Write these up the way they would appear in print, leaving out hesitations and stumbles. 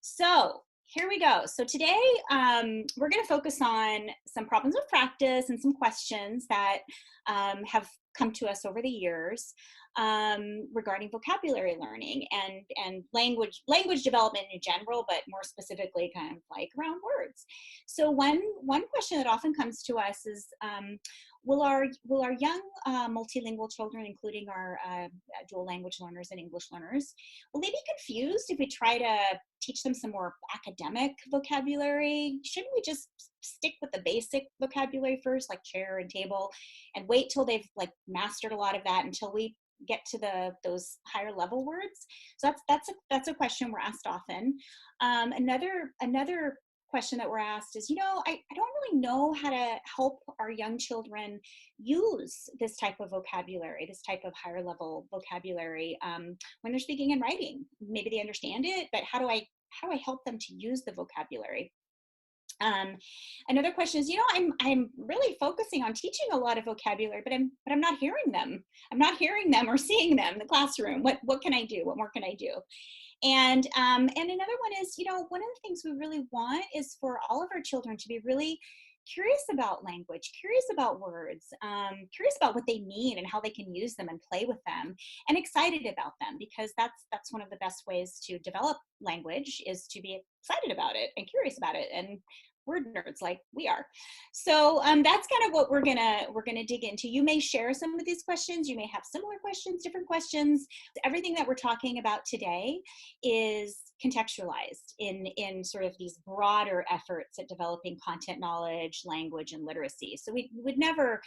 So here we go. So today we're going to focus on some problems of practice and some questions that have come to us over the years regarding vocabulary learning and language development in general, but more specifically kind of like around words. So one question that often comes to us is will our young multilingual children, including our dual language learners and English learners, will they be confused if we try to teach them some more academic vocabulary? Shouldn't we just stick with the basic vocabulary first, like chair and table, and wait till they've like mastered a lot of that until we get to those higher level words? So that's a question we're asked often. Another question that we're asked is, I don't really know how to help our young children use this type of vocabulary, this type of higher level vocabulary when they're speaking and writing. Maybe they understand it, but how do I help them to use the vocabulary? Another question is, I'm really focusing on teaching a lot of vocabulary, but I'm not hearing them. I'm not hearing them or seeing them in the classroom. What can I do? What more can I do? And another one is, one of the things we really want is for all of our children to be really curious about language, curious about words, curious about what they mean and how they can use them and play with them, and excited about them, because that's one of the best ways to develop language, is to be excited about it and curious about it, and word nerds like we are. So that's kind of what we're gonna dig into. You may share some of these questions. You may have similar questions, different questions. Everything that we're talking about today is contextualized in sort of these broader efforts at developing content knowledge, language, and literacy. So we would never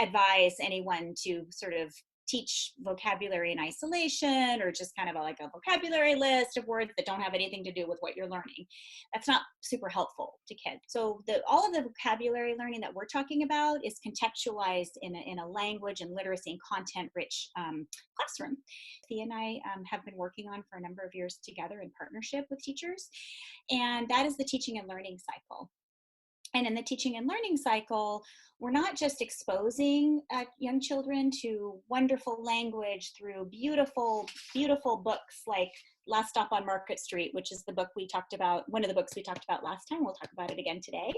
advise anyone to sort of teach vocabulary in isolation, or just kind of like a vocabulary list of words that don't have anything to do with what you're learning. That's not super helpful to kids. So all of the vocabulary learning that we're talking about is contextualized in a language and literacy and content-rich classroom. Thea and I have been working on for a number of years together in partnership with teachers, and that is the teaching and learning cycle. And in the teaching and learning cycle, we're not just exposing young children to wonderful language through beautiful, beautiful books like Last Stop on Market Street, which is the book we talked about, one of the books we talked about last time. We'll talk about it again today.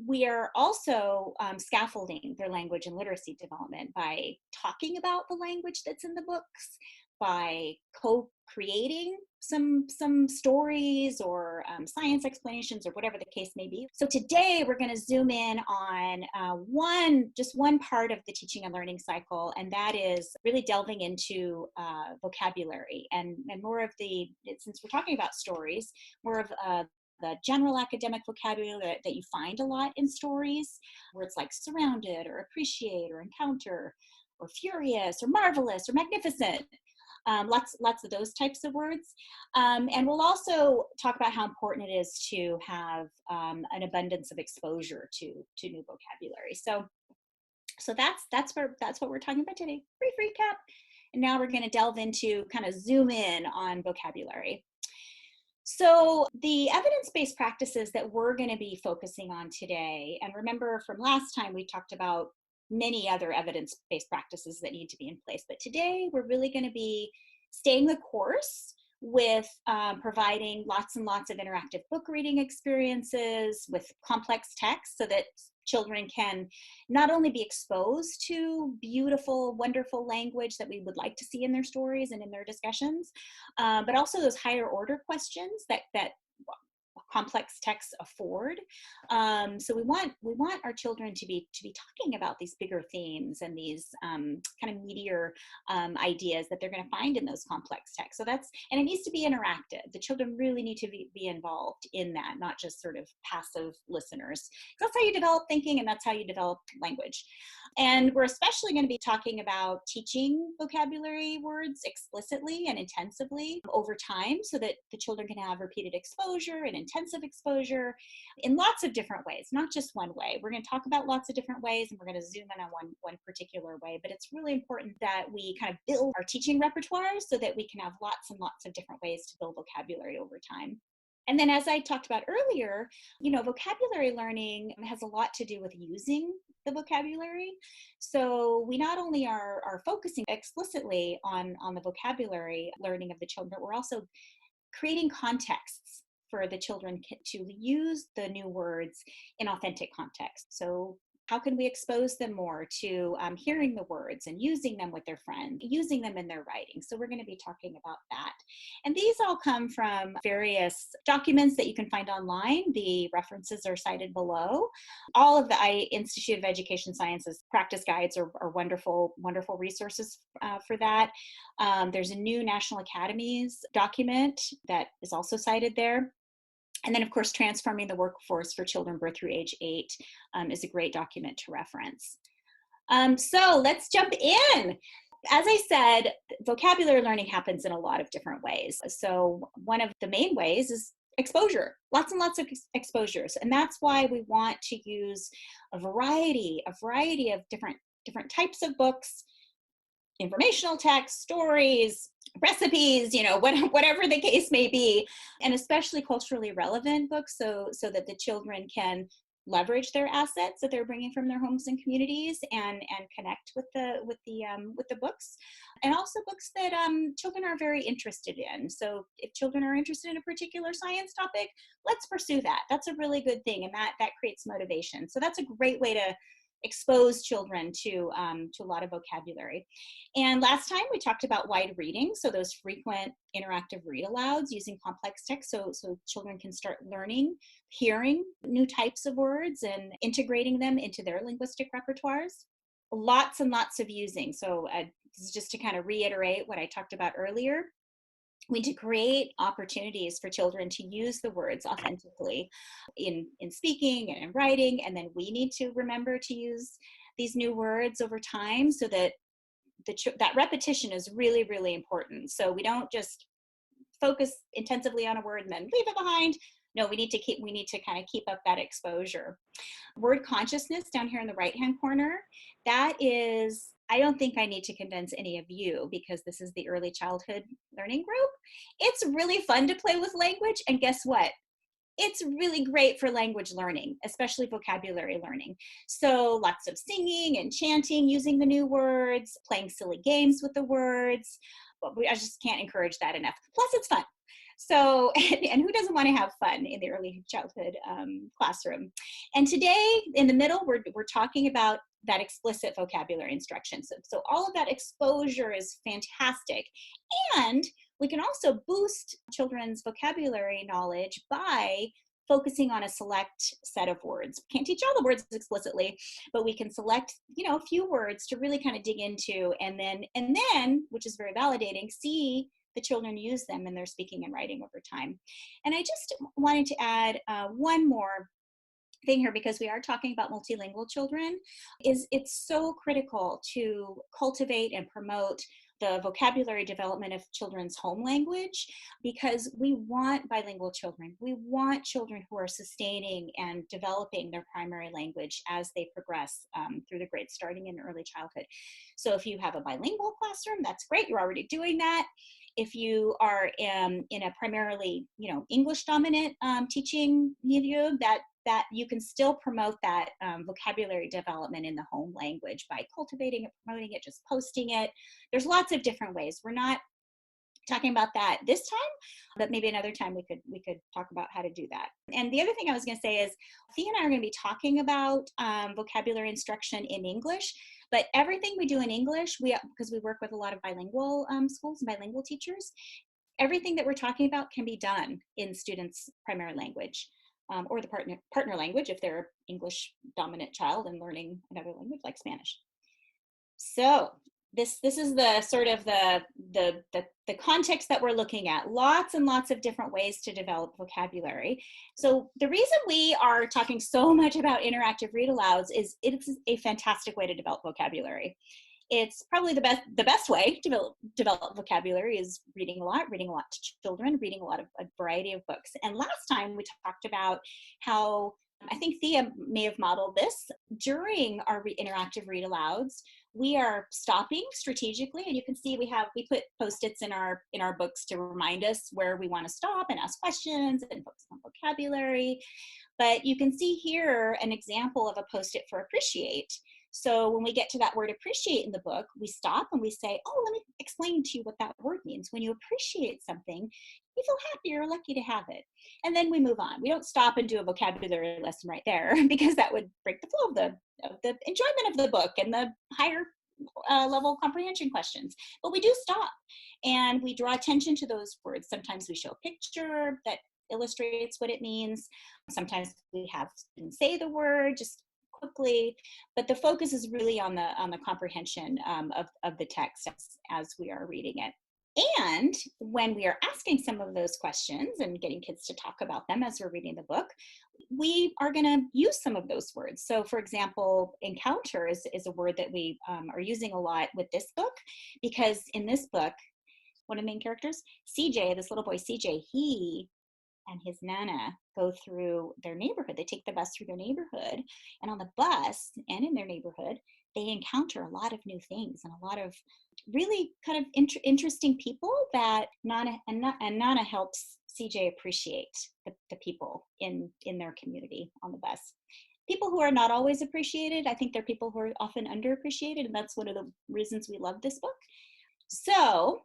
We are also scaffolding their language and literacy development by talking about the language that's in the books, by co-creating some stories or science explanations or whatever the case may be. So today we're going to zoom in on just one part of the teaching and learning cycle, and that is really delving into vocabulary and more of since we're talking about stories, more of the general academic vocabulary that you find a lot in stories, words like surrounded or appreciate or encounter or furious or marvelous or magnificent. Lots of those types of words. And we'll also talk about how important it is to have an abundance of exposure to new vocabulary. So that's what we're talking about today. Brief recap. And now we're going to delve into, kind of zoom in on vocabulary. So the evidence-based practices that we're going to be focusing on today, and remember from last time we talked about many other evidence-based practices that need to be in place, but today we're really going to be staying the course with providing lots and lots of interactive book reading experiences with complex text, so that children can not only be exposed to beautiful, wonderful language that we would like to see in their stories and in their discussions, but also those higher order questions that complex texts afford. So we want our children to be talking about these bigger themes and these kind of meatier ideas that they're going to find in those complex texts. So and it needs to be interactive. The children really need to be involved in that, not just sort of passive listeners. That's how you develop thinking, and that's how you develop language. And we're especially going to be talking about teaching vocabulary words explicitly and intensively over time, so that the children can have repeated exposure and intensive exposure in lots of different ways, not just one way. We're going to talk about lots of different ways, and we're going to zoom in on one particular way, but it's really important that we kind of build our teaching repertoire so that we can have lots and lots of different ways to build vocabulary over time. And then, as I talked about earlier, vocabulary learning has a lot to do with using the vocabulary. So we not only are focusing explicitly on the vocabulary learning of the children, but we're also creating contexts for the children to use the new words in authentic context. So how can we expose them more to hearing the words and using them with their friends, using them in their writing? So we're going to be talking about that. And these all come from various documents that you can find online. The references are cited below. All of the Institute of Education Sciences practice guides are wonderful, wonderful resources for that. There's a new National Academies document that is also cited there. And then, of course, Transforming the Workforce for Children Birth Through Age 8 is a great document to reference. So let's jump in. As I said, vocabulary learning happens in a lot of different ways. So one of the main ways is exposure, lots and lots of exposures. And that's why we want to use a variety of different types of books, informational text, stories, recipes, whatever the case may be, and especially culturally relevant books, so that the children can leverage their assets that they're bringing from their homes and communities and connect with the books, and also books that children are very interested in. So if children are interested in a particular science topic, let's pursue that. That's a really good thing, and that creates motivation. So that's a great way to expose children to a lot of vocabulary. And last time we talked about wide reading, so those frequent interactive read alouds using complex text, so children can start learning, hearing new types of words and integrating them into their linguistic repertoires. Lots and lots of using. So this is just to kind of reiterate what I talked about earlier. We need to create opportunities for children to use the words authentically in speaking and in writing, and then we need to remember to use these new words over time, so that that repetition is really, really important. So we don't just focus intensively on a word and then leave it behind. No, we need to kind of keep up that exposure. Word consciousness down here in the right-hand corner, that is, I don't think I need to convince any of you, because this is the early childhood learning group. It's really fun to play with language, and guess what? It's really great for language learning, especially vocabulary learning. So lots of singing and chanting, using the new words, playing silly games with the words. I just can't encourage that enough. Plus, it's fun. So, and who doesn't want to have fun in the early childhood classroom? And today, in the middle, we're talking about that explicit vocabulary instruction. So all of that exposure is fantastic. And we can also boost children's vocabulary knowledge by focusing on a select set of words. Can't teach all the words explicitly, but we can select, a few words to really kind of dig into, and then, which is very validating, see the children use them in their speaking and writing over time. And I just wanted to add one more thing here, because we are talking about multilingual children. It's so critical to cultivate and promote the vocabulary development of children's home language, because we want bilingual children. We want children who are sustaining and developing their primary language as they progress through the grades, starting in early childhood. So if you have a bilingual classroom, that's great. You're already doing that. If you are in a primarily, English dominant teaching milieu, that you can still promote that vocabulary development in the home language by cultivating it, promoting it, just posting it. There's lots of different ways. We're not talking about that this time, but maybe another time we could talk about how to do that. And the other thing I was going to say is, Thea and I are going to be talking about vocabulary instruction in English, but everything we do in English, because we work with a lot of bilingual schools and bilingual teachers, everything that we're talking about can be done in students' primary language. Or the partner language if they're English dominant child and learning another language like Spanish. So this is the sort of the context that we're looking at. Lots and lots of different ways to develop vocabulary. So the reason we are talking so much about interactive read alouds is it's a fantastic way to develop vocabulary. It's probably the best way to develop vocabulary is reading a lot to children, reading a variety of books. And last time we talked about how, I think Thea may have modeled this, during our interactive read alouds, we are stopping strategically, and you can see we put Post-its in our books to remind us where we want to stop and ask questions and focus on vocabulary. But you can see here an example of a Post-it for appreciate. So when we get to that word appreciate in the book, we stop and we say, oh, let me explain to you what that word means. When you appreciate something, we feel happy or lucky to have it. And then we move on. We don't stop and do a vocabulary lesson right there because that would break the flow of the enjoyment of the book and the higher level comprehension questions. But we do stop and we draw attention to those words. Sometimes we show a picture that illustrates what it means. Sometimes we have students say the word just quickly, but the focus is really on the comprehension of the text as we are reading it. And when we are asking some of those questions and getting kids to talk about them as we're reading the book, we are going to use some of those words. So for example, encounter is a word that we are using a lot with this book, because in this book, one of the main characters, CJ, this little boy CJ, he and his Nana go through their neighborhood. They take the bus through their neighborhood, and on the bus and in their neighborhood, they encounter a lot of new things and a lot of really kind of interesting people that Nana helps CJ appreciate the people in their community on the bus. People who are not always appreciated. I think they're people who are often underappreciated, and that's one of the reasons we love this book. So,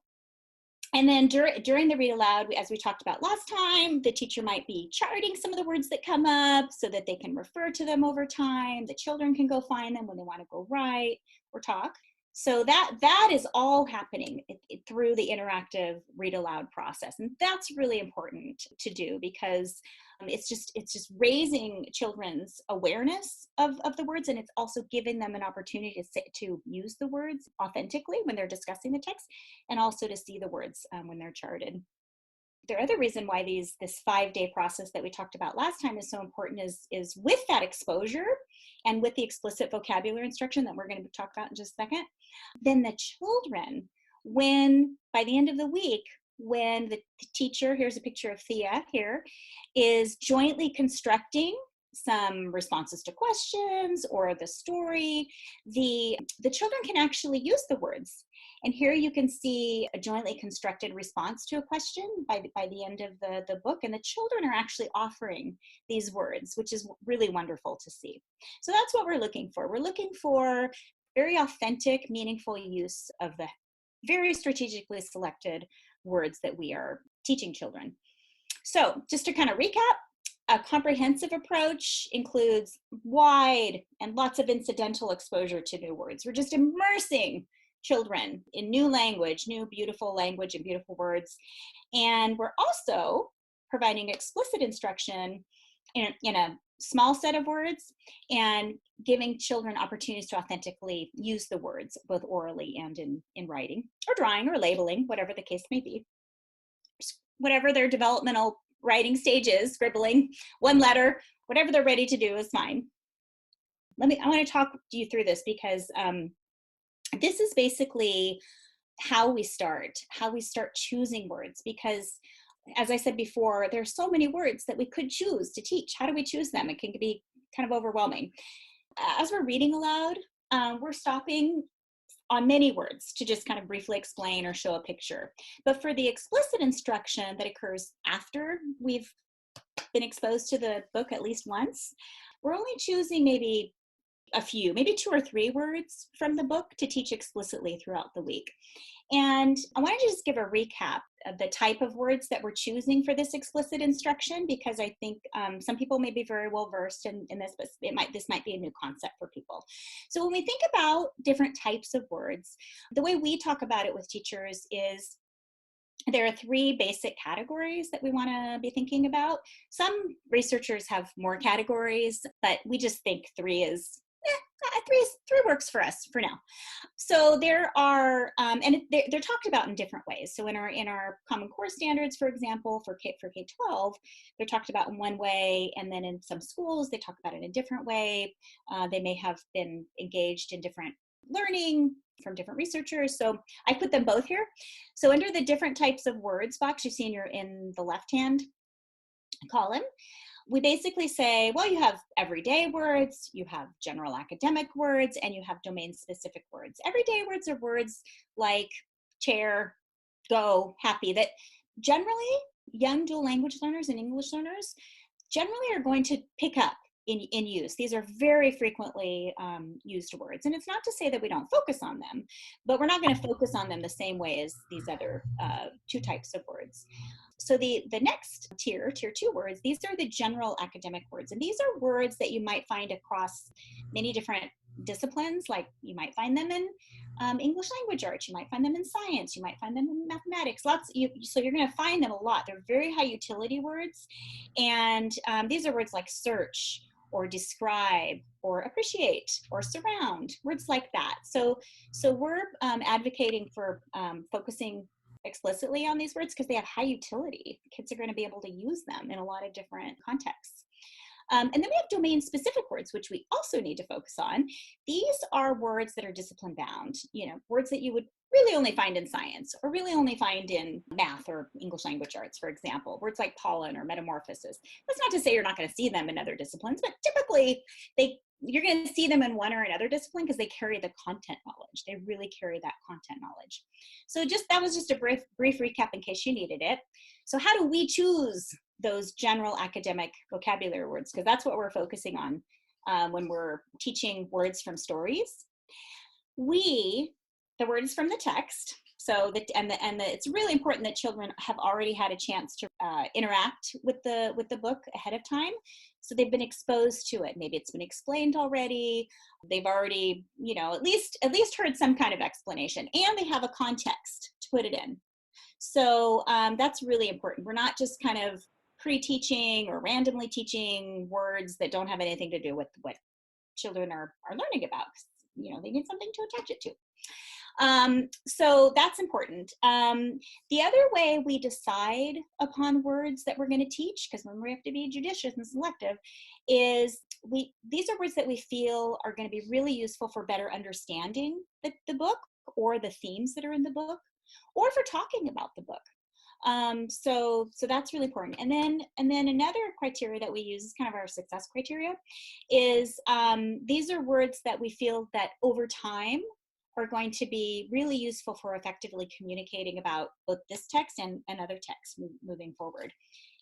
and then during the read aloud, as we talked about last time, the teacher might be charting some of the words that come up so that they can refer to them over time. The children can go find them when they want to go write or talk. So that is all happening through the interactive read aloud process. And that's really important to do because it's just raising children's awareness of the words, and it's also giving them an opportunity to use the words authentically when they're discussing the text, and also to see the words when they're charted. The other reason why this 5-day process that we talked about last time is so important is with that exposure and with the explicit vocabulary instruction that we're going to talk about in just a second, then the children, when by the end of the week, when the teacher, here's a picture of Thea here, is jointly constructing some responses to questions or the story, the children can actually use the words. And here you can see a jointly constructed response to a question by the end of the book, and the children are actually offering these words, which is really wonderful to see. So that's what we're looking for. We're looking for very authentic, meaningful use of the very strategically selected words that we are teaching children. So just to kind of recap, a comprehensive approach includes wide and lots of incidental exposure to new words. We're just immersing children in new language, new beautiful language and beautiful words. And we're also providing explicit instruction in a small set of words and giving children opportunities to authentically use the words, both orally and in writing or drawing or labeling, whatever the case may be. Whatever their developmental writing stage is, scribbling, one letter, whatever they're ready to do is fine. I want to talk you through this because this is basically how we start choosing words, because as I said before, there's so many words that we could choose to teach. How do we choose them? It can be kind of overwhelming. As we're reading aloud, we're stopping on many words to just kind of briefly explain or show a picture. But for the explicit instruction that occurs after we've been exposed to the book at least once, we're only choosing maybe a few, maybe 2 or 3 words from the book to teach explicitly throughout the week. And I wanted to just give a recap of the type of words that we're choosing for this explicit instruction, because I think some people may be very well versed in this, but this might be a new concept for people. So when we think about different types of words, the way we talk about it with teachers is there are 3 basic categories that we want to be thinking about. Some researchers have more categories, but we just think 3 is three works for us for now. So there are, and they're talked about in different ways. So in our Common Core standards, for example, for K-12, they're talked about in one way, and then in some schools they talk about it in a different way. They may have been engaged in different learning from different researchers. So I put them both here. So under the different types of words box you see in the left-hand column, we basically say, well, you have everyday words, you have general academic words, and you have domain-specific words. Everyday words are words like chair, go, happy, that generally young dual language learners and English learners generally are going to pick up in use. These are very frequently used words. And it's not to say that we don't focus on them, but we're not going to focus on them the same way as these other two types of words. So the next tier 2 words, these are the general academic words. And these are words that you might find across many different disciplines. Like you might find them in English language arts, you might find them in science, you might find them in mathematics, so you're going to find them a lot. They're very high utility words. And these are words like search or describe or appreciate or surround, words like that. So we're advocating for focusing explicitly on these words because they have high utility. Kids are going to be able to use them in a lot of different contexts. And then we have domain-specific words, which we also need to focus on. These are words that are discipline bound, words that you would really only find in science or really only find in math or English language arts, for example. Words like pollen or metamorphosis. That's not to say you're not going to see them in other disciplines, but typically you're going to see them in one or another discipline because they carry the content knowledge. They really carry that content knowledge. So that was just a brief recap in case you needed it. So how do we choose those general academic vocabulary words? Because that's what we're focusing on when we're teaching words from stories. The words from the text. So it's really important that children have already had a chance to interact with the book ahead of time. So they've been exposed to it. Maybe it's been explained already. They've already, at least heard some kind of explanation, and they have a context to put it in. So that's really important. We're not just kind of pre-teaching or randomly teaching words that don't have anything to do with what children are learning about. They need something to attach it to. So that's important. The other way we decide upon words that we're going to teach, because when we have to be judicious and selective, is these are words that we feel are going to be really useful for better understanding the book or the themes that are in the book, or for talking about the book. So that's really important. And then another criteria that we use is kind of our success criteria is these are words that we feel that over time are going to be really useful for effectively communicating about both this text and other texts moving forward,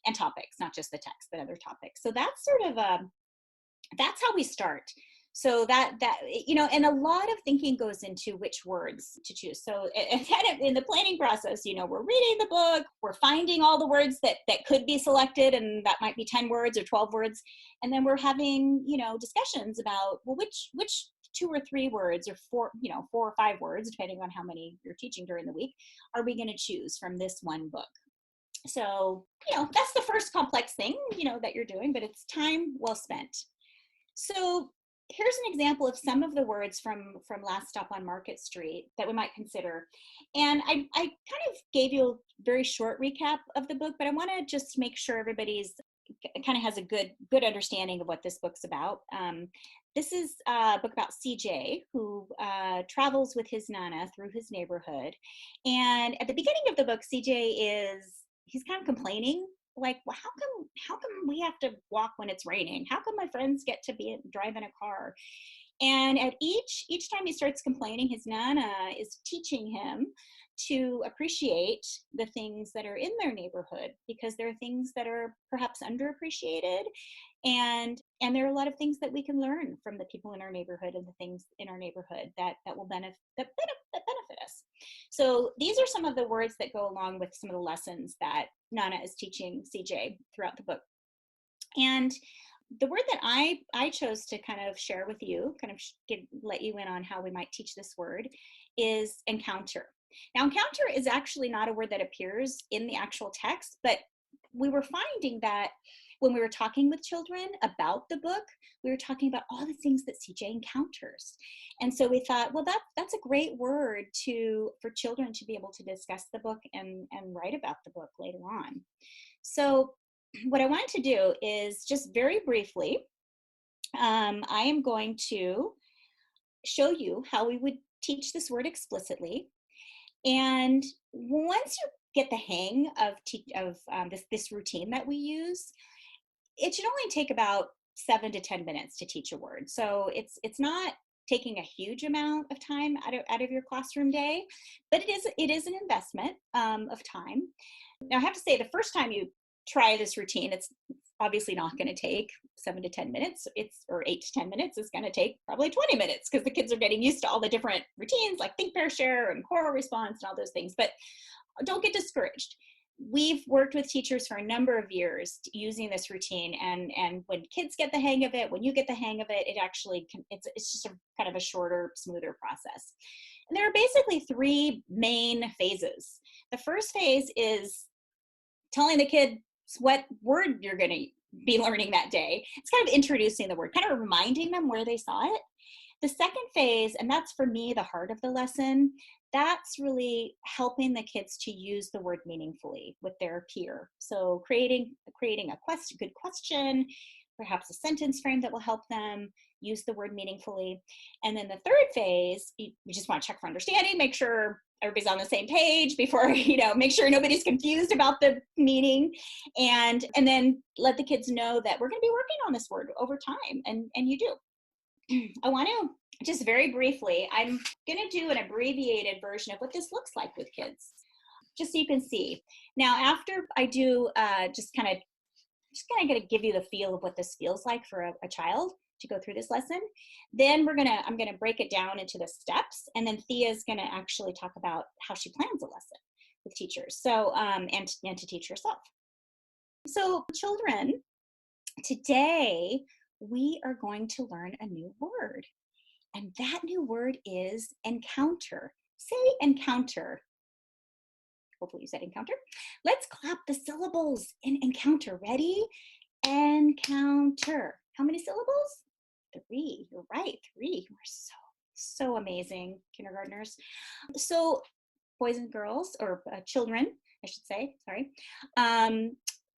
and topics, not just the text, but other topics. So that's sort of that's how we start. So and a lot of thinking goes into which words to choose. So in the planning process, we're reading the book, we're finding all the words that could be selected, and that might be 10 words or 12 words. And then we're having, discussions about, well, which 2 or 3 words or 4 or 5 words, depending on how many you're teaching during the week, are we going to choose from this one book? So, that's the first complex thing, that you're doing, but it's time well spent. So here's an example of some of the words from Last Stop on Market Street that we might consider. And I kind of gave you a very short recap of the book, but I want to just make sure everybody's kind of has a good understanding of what this book's about. This is a book about CJ, who travels with his Nana through his neighborhood. And at the beginning of the book, he's kind of complaining, like, well, how come we have to walk when it's raining? How come my friends get to drive in a car? And at each time he starts complaining, his Nana is teaching him to appreciate the things that are in their neighborhood, because there are things that are perhaps underappreciated, and there are a lot of things that we can learn from the people in our neighborhood and the things in our neighborhood that will benefit us. So these are some of the words that go along with some of the lessons that Nana is teaching CJ throughout the book. And the word that I chose to kind of share with you, let you in on how we might teach this word, is encounter. Now, encounter is actually not a word that appears in the actual text, but we were finding that when we were talking with children about the book, we were talking about all the things that CJ encounters. And so we thought, well, that's a great word for children to be able to discuss the book and write about the book later on. So what I wanted to do is just very briefly, I am going to show you how we would teach this word explicitly. And once you get the hang of this routine that we use, it should only take about 7 to 10 minutes to teach a word. So it's not taking a huge amount of time out of your classroom day, but it is an investment of time. Now, I have to say, the first time you try this routine, it's obviously not going to take 7 to 10 minutes. Or 8 to 10 minutes. It's going to take probably 20 minutes because the kids are getting used to all the different routines like think, pair, share, and choral response and all those things. But don't get discouraged. We've worked with teachers for a number of years using this routine, and when kids get the hang of it, when you get the hang of it, it actually it's just a kind of a shorter, smoother process. And there are basically 3 main phases. The first phase is telling the kids what word you're going to be learning that day. It's kind of introducing the word, kind of reminding them where they saw it. The second phase, and that's for me the heart of the lesson, that's really helping the kids to use the word meaningfully with their peer. So creating a good question, perhaps a sentence frame that will help them use the word meaningfully. And then the third phase, you just want to check for understanding, make sure everybody's on the same page before, make sure nobody's confused about the meaning. And then let the kids know that we're going to be working on this word over time, and you do. I want to just very briefly, I'm going to do an abbreviated version of what this looks like with kids, just so you can see. Now, after I do just kind of going to give you the feel of what this feels like for a child to go through this lesson, then I'm going to break it down into the steps, and then Thea's going to actually talk about how she plans a lesson with teachers, so and to teach herself. So children, today we are going to learn a new word, and that new word is encounter. Say encounter. Hopefully you said encounter. Let's clap the syllables in encounter. Ready? Encounter. How many syllables? 3. You're right, 3. You are so amazing, kindergartners. So boys and girls, or children, I should say, sorry.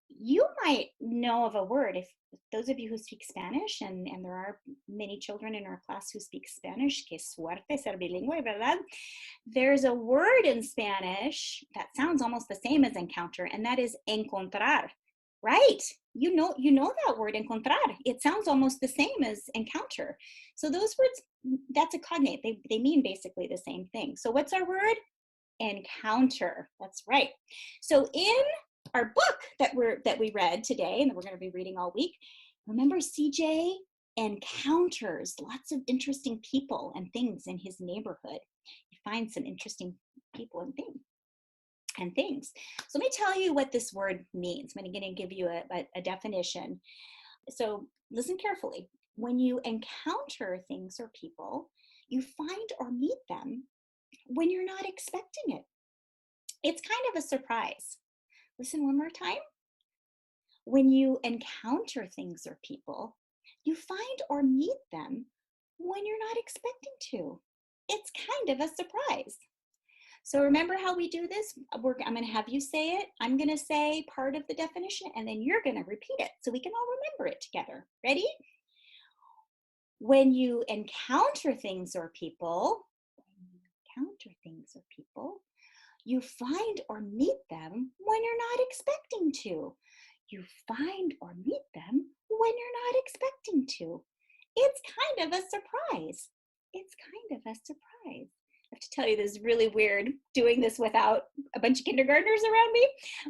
You might know of a word, if those of you who speak Spanish, and there are many children in our class who speak Spanish, que suerte ser bilingüe, ¿verdad? There's a word in Spanish that sounds almost the same as encounter, and that is encontrar, right? You know that word, encontrar. It sounds almost the same as encounter. So those words, that's a cognate. They mean basically the same thing. So what's our word? Encounter. That's right. So in our book that we read today, and that we're going to be reading all week, remember CJ encounters lots of interesting people and things in his neighborhood. He finds some interesting people and things. So let me tell you what this word means. I'm going to give you a definition. So listen carefully. When you encounter things or people, you find or meet them when you're not expecting it. It's kind of a surprise. Listen one more time. When you encounter things or people, you find or meet them when you're not expecting to. It's kind of a surprise. So remember how we do this? I'm going to have you say it. I'm going to say part of the definition, and then you're going to repeat it so we can all remember it together. Ready? When you encounter things or people, you find or meet them when you're not expecting to. You find or meet them when you're not expecting to. It's kind of a surprise. I have to tell you, this is really weird doing this without a bunch of kindergartners around me,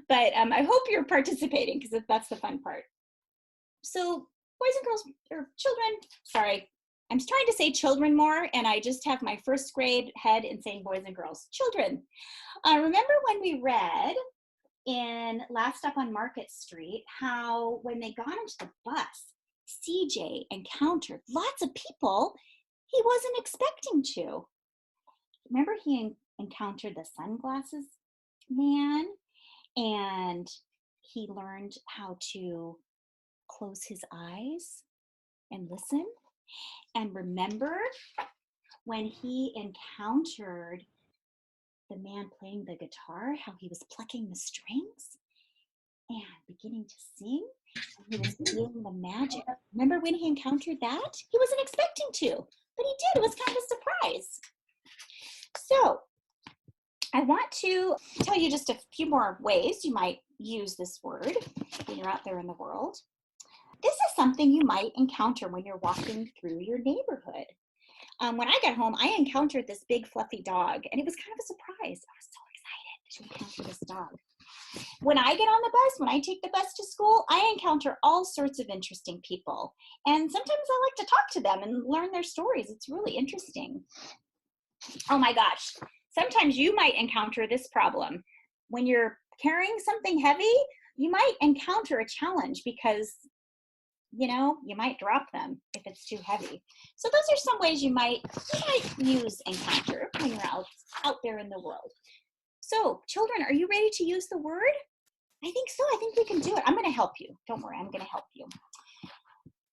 but I hope you're participating, because that's the fun part. So boys and girls, or children, sorry, I'm trying to say children more, and I just have my first grade head in saying boys and girls. Children, remember when we read in Last Stop on Market Street how when they got into the bus, CJ encountered lots of people he wasn't expecting to. Remember he encountered the sunglasses man, and he learned how to close his eyes and listen. And remember when he encountered the man playing the guitar, how he was plucking the strings and beginning to sing? He was feeling the magic. Remember when he encountered that? He wasn't expecting to, but he did. It was kind of a surprise. So I want to tell you just a few more ways you might use this word when you're out there in the world. This is something you might encounter when you're walking through your neighborhood. When I got home, I encountered this big fluffy dog, and it was kind of a surprise. I was so excited to encounter this dog. When I get on the bus, when I take the bus to school, I encounter all sorts of interesting people. And sometimes I like to talk to them and learn their stories. It's really interesting. Oh my gosh. Sometimes you might encounter this problem. When you're carrying something heavy, you might encounter a challenge because, you know, you might drop them if it's too heavy. So those are some ways you might use encounter when you're out there in the world. So children, are you ready to use the word? I think so. I think we can do it. I'm going to help you. Don't worry, I'm going to help you.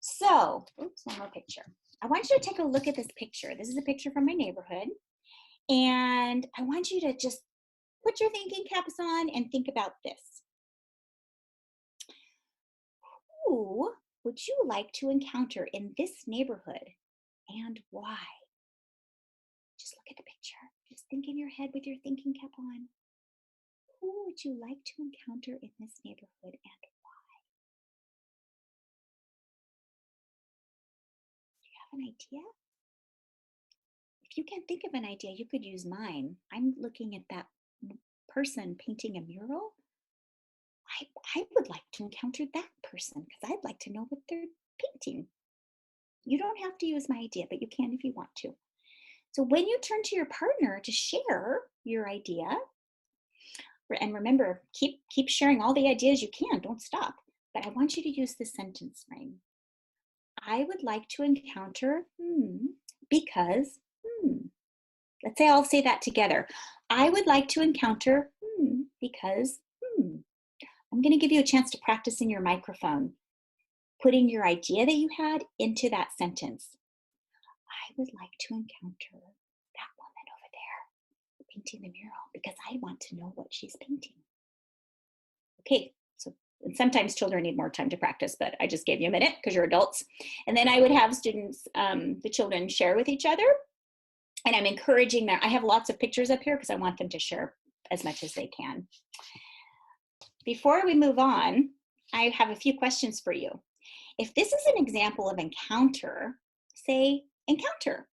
So, oops, one more picture. I want you to take a look at this picture. This is a picture from my neighborhood. And I want you to just put your thinking caps on and think about this. Who would you like to encounter in this neighborhood and why? Just look at the picture. Just think in your head with your thinking cap on. Who would you like to encounter in this neighborhood and why? Do you have an idea? If you can't think of an idea, you could use mine. I'm looking at that person painting a mural. I would like to encounter that person because I'd like to know what they're painting. You don't have to use my idea, but you can if you want to. So when you turn to your partner to share your idea, and remember, keep sharing all the ideas you can, don't stop. But I want you to use this sentence frame. I would like to encounter because Let's say I'll say that together. I would like to encounter because I'm going to give you a chance to practice in your microphone, putting your idea that you had into that sentence. I would like to encounter that woman over there painting the mural because I want to know what she's painting. Okay, so and sometimes children need more time to practice, but I just gave you a minute because you're adults. And then I would have students, the children share with each other. And I'm encouraging them. I have lots of pictures up here because I want them to share as much as they can. Before we move on, I have a few questions for you. If this is an example of encounter, say encounter.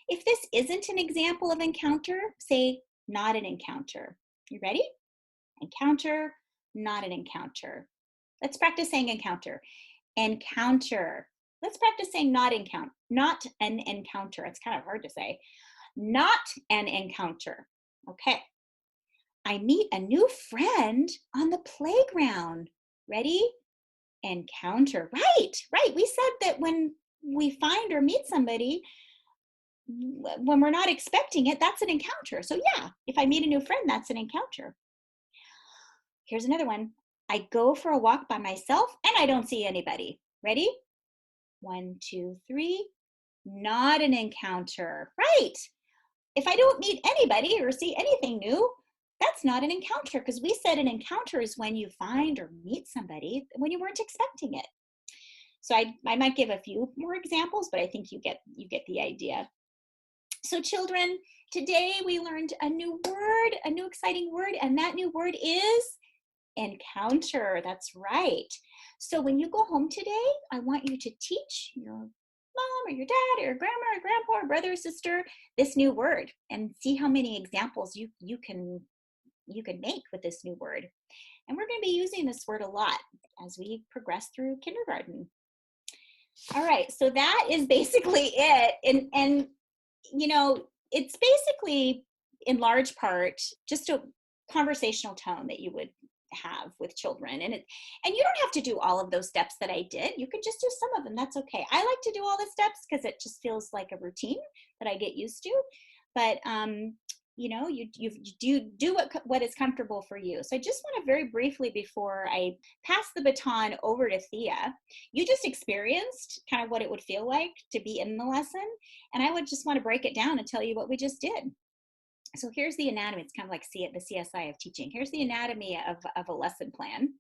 If this isn't an example of encounter, say not an encounter. You ready? Encounter, not an encounter. Let's practice saying encounter. Encounter. Let's practice saying not an encounter. It's kind of hard to say. Not an encounter. Okay. I meet a new friend on the playground. Ready? Encounter. Right. We said that when we find or meet somebody, when we're not expecting it, that's an encounter. So yeah, if I meet a new friend, that's an encounter. Here's another one. I go for a walk by myself and I don't see anybody. Ready? 1, 2, 3. Not an encounter. Right. If I don't meet anybody or see anything new, that's not an encounter because we said an encounter is when you find or meet somebody when you weren't expecting it. So I might give a few more examples, but I think you get the idea. So children, today we learned a new word, a new exciting word, and that new word is encounter. That's right. So when you go home today, I want you to teach your mom or your dad or your grandma or grandpa or brother or sister this new word and see how many examples you can make with this new word. And we're going to be using this word a lot as we progress through kindergarten. All right, so that is basically it. And you know, it's basically in large part just a conversational tone that you would have with children, and you don't have to do all of those steps that I did. You can just do some of them. That's okay. I like to do all the steps because it just feels like a routine that I get used to. But you know, you do what is comfortable for you. So I just want to very briefly, before I pass the baton over to Thea, you just experienced kind of what it would feel like to be in the lesson, and I would just want to break it down and tell you what we just did. So here's the anatomy. It's kind of like the CSI of teaching. Here's the anatomy of a lesson plan.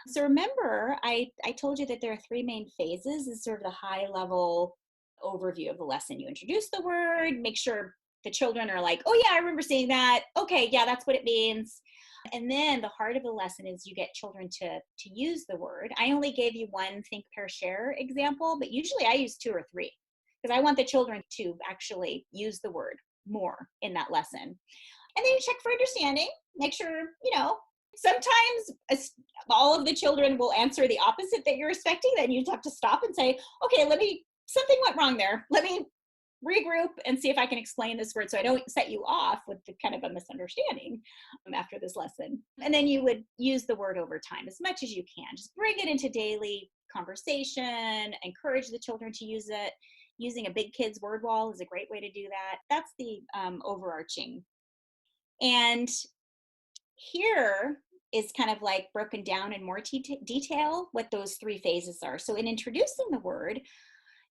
So remember, I told you that there are 3 main phases. This is sort of the high level overview of the lesson. You introduce the word, make sure the children are like, oh yeah, I remember seeing that. Okay, yeah, that's what it means. And then the heart of the lesson is you get children to use the word. I only gave you 1 think, pair, share example, but usually I use 2 or 3 because I want the children to actually use the word more in that lesson. And then you check for understanding, make sure, you know, Sometimes all of the children will answer the opposite that you're expecting. Then you have to stop and say, okay, something went wrong there. Let me regroup and see if I can explain this word so I don't set you off with the kind of a misunderstanding after this lesson. And then you would use the word over time as much as you can. Just bring it into daily conversation, encourage the children to use it. Using a big kids word wall is a great way to do that. That's the overarching. And here is kind of like broken down in more detail what those three phases are. So in introducing the word,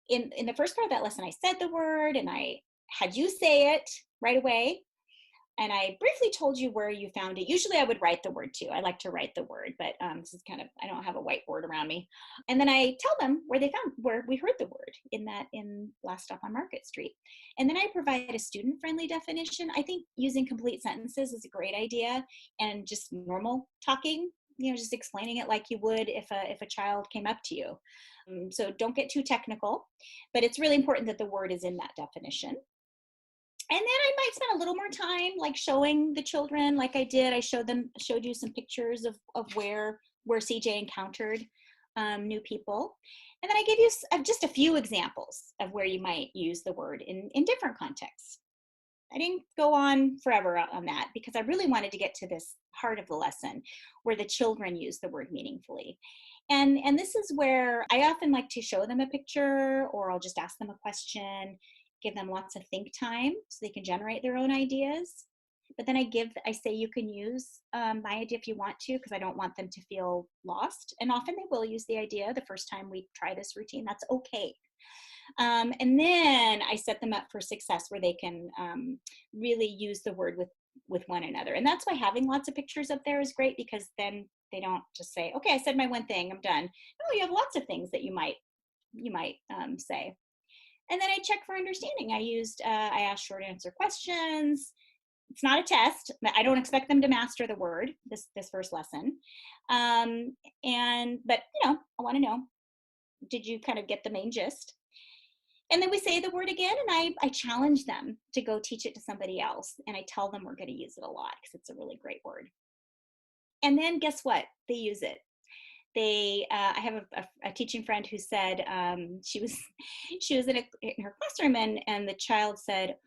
in the first part of that lesson, I said the word and I had you say it right away. And I briefly told you where you found it. Usually I would write the word too. I like to write the word, but this is kind of, I don't have a whiteboard around me. And then I tell them where we heard the word in Last Stop on Market Street. And then I provide a student-friendly definition. I think using complete sentences is a great idea, and just normal talking, just explaining it like you would if a child came up to you. So don't get too technical, but it's really important that the word is in that definition. And then I might spend a little more time like showing the children, like I did. I showed you some pictures of where CJ encountered new people. And then I gave you just a few examples of where you might use the word in different contexts. I didn't go on forever on that because I really wanted to get to this heart of the lesson where the children use the word meaningfully. And this is where I often like to show them a picture, or I'll just ask them a question, give them lots of think time so they can generate their own ideas. But then I say you can use my idea if you want to, because I don't want them to feel lost. And often they will use the idea the first time we try this routine. That's okay. And then I set them up for success where they can really use the word with one another. And that's why having lots of pictures up there is great, because then they don't just say, okay, I said my one thing, I'm done. No, you have lots of things that you might say. And then I check for understanding. I asked short answer questions. It's not a test. I don't expect them to master the word this first lesson. But I want to know, did you kind of get the main gist? And then we say the word again, and I challenge them to go teach it to somebody else. And I tell them we're going to use it a lot because it's a really great word. And then guess what? They use it. I have a teaching friend who said she was in her classroom, and the child said,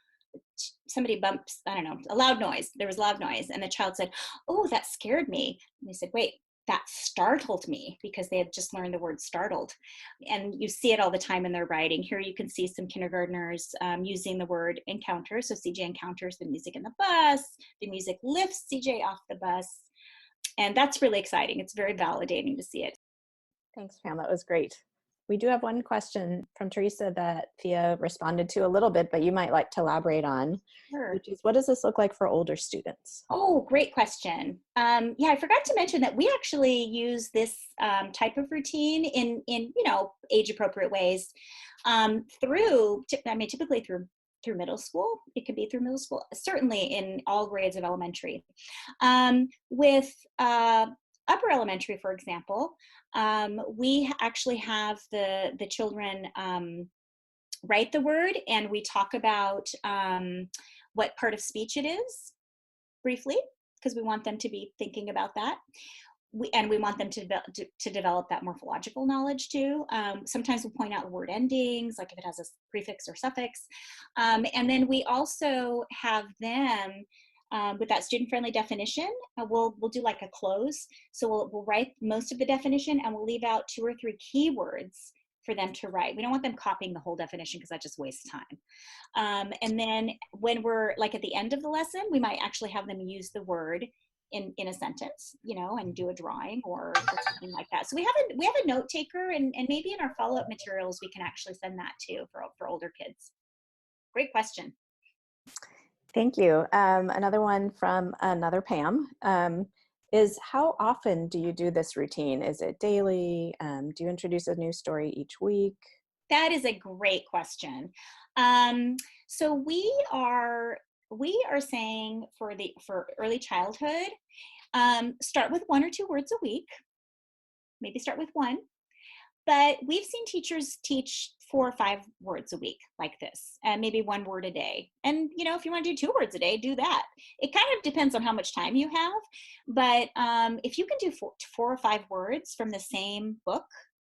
somebody bumps, I don't know, a loud noise. There was loud noise. And the child said, oh, that scared me. And they said, wait, that startled me, because they had just learned the word startled. And you see it all the time in their writing. Here you can see some kindergartners using the word encounter. So CJ encounters the music in the bus. The music lifts CJ off the bus. And that's really exciting. It's very validating to see it. Thanks, Pam. That was great. We do have one question from Teresa that Thea responded to a little bit, but you might like to elaborate on, Sure. Which is, what does this look like for older students? Oh, great question. I forgot to mention that we actually use this type of routine in age-appropriate ways typically through middle school. It could be through middle school, certainly in all grades of elementary. With upper elementary, for example, we actually have the children write the word, and we talk about what part of speech it is briefly, because we want them to be thinking about that. We want them to develop that morphological knowledge too. Sometimes we'll point out word endings, like if it has a prefix or suffix. And then we also have them, with that student-friendly definition, we'll do like a close. So we'll write most of the definition, and we'll leave out 2 or 3 keywords for them to write. We don't want them copying the whole definition, because that just wastes time. And then when we're like at the end of the lesson, we might actually have them use the word in a sentence, and do a drawing or something like that. So we have a note taker, and maybe in our follow-up materials, we can actually send that too for older kids. Great question. Thank you. Another one from another Pam is, how often do you do this routine? Is it daily? Do you introduce a new story each week? That is a great question. So we are saying for early childhood, start with 1 or 2 words a week. Maybe start with 1. but we've seen teachers teach 4 or 5 words a week like this, and maybe 1 word a day. And if you want to do 2 words a day, do that. It kind of depends on how much time you have, but if you can do 4 or 5 words from the same book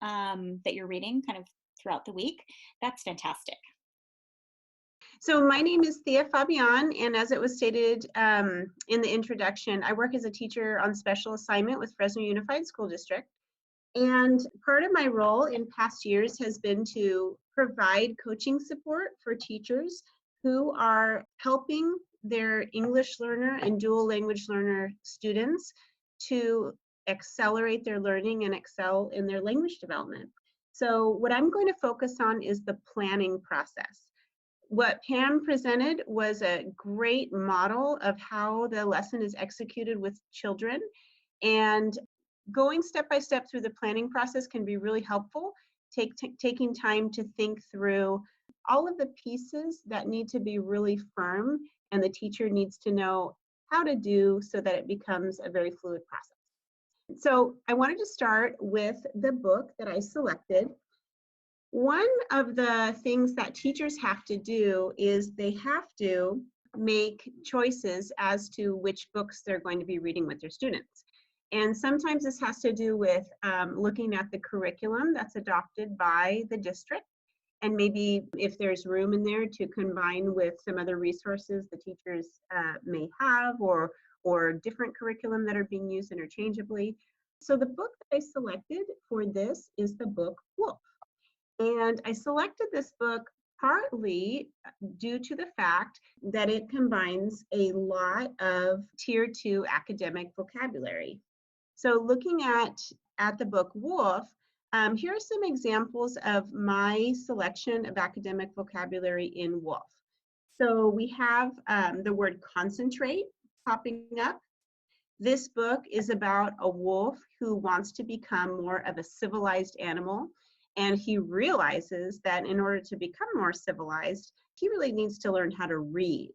that you're reading kind of throughout the week, that's fantastic. So my name is Thea Fabian, and as it was stated in the introduction, I work as a teacher on special assignment with Fresno Unified School District. And part of my role in past years has been to provide coaching support for teachers who are helping their English learner and dual language learner students to accelerate their learning and excel in their language development. So what I'm going to focus on is the planning process. What Pam presented was a great model of how the lesson is executed with children, and going step by step through the planning process can be really helpful, taking time to think through all of the pieces that need to be really firm and the teacher needs to know how to do so that it becomes a very fluid process. So I wanted to start with the book that I selected. One of the things that teachers have to do is they have to make choices as to which books they're going to be reading with their students. And sometimes this has to do with looking at the curriculum that's adopted by the district, and maybe if there's room in there to combine with some other resources the teachers may have, or different curriculum that are being used interchangeably. So the book that I selected for this is the book Wolf. And I selected this book partly due to the fact that it combines a lot of Tier 2 academic vocabulary. So looking at the book Wolf, here are some examples of my selection of academic vocabulary in Wolf. So we have the word concentrate popping up. This book is about a wolf who wants to become more of a civilized animal, and he realizes that in order to become more civilized, he really needs to learn how to read.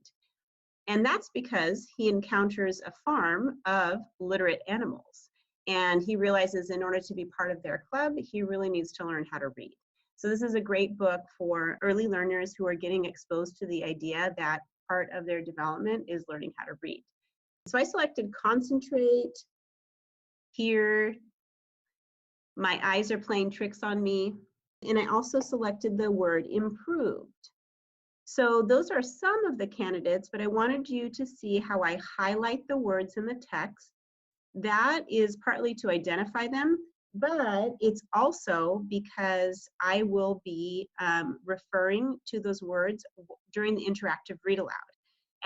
And that's because he encounters a farm of literate animals. And he realizes in order to be part of their club, he really needs to learn how to read. So this is a great book for early learners who are getting exposed to the idea that part of their development is learning how to read. So I selected concentrate, hear, my eyes are playing tricks on me, and I also selected the word improved. So those are some of the candidates, but I wanted you to see how I highlight the words in the text. That is partly to identify them, but it's also because I will be referring to those words during the interactive read aloud.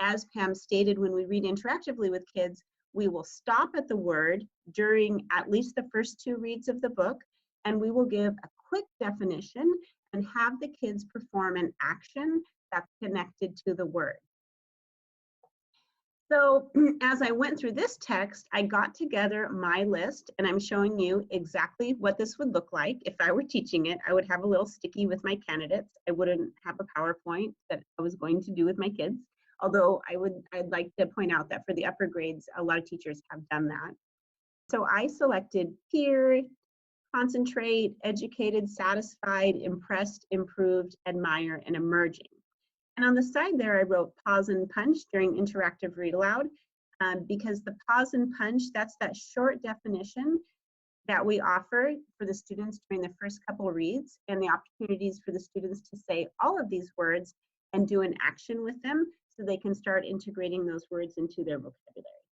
As Pam stated, when we read interactively with kids, we will stop at the word during at least the first 2 reads of the book, and we will give a quick definition and have the kids perform an action that's connected to the word. So as I went through this text, I got together my list, and I'm showing you exactly what this would look like if I were teaching it. I would have a little sticky with my candidates. I wouldn't have a PowerPoint that I was going to do with my kids, although I'd like to point out that for the upper grades, a lot of teachers have done that. So I selected hear, concentrate, educated, satisfied, impressed, improved, admire, and emerging. And on the side there, I wrote pause and punch during interactive read aloud, because the pause and punch, that's that short definition that we offer for the students during the first couple reads, and the opportunities for the students to say all of these words and do an action with them so they can start integrating those words into their vocabulary.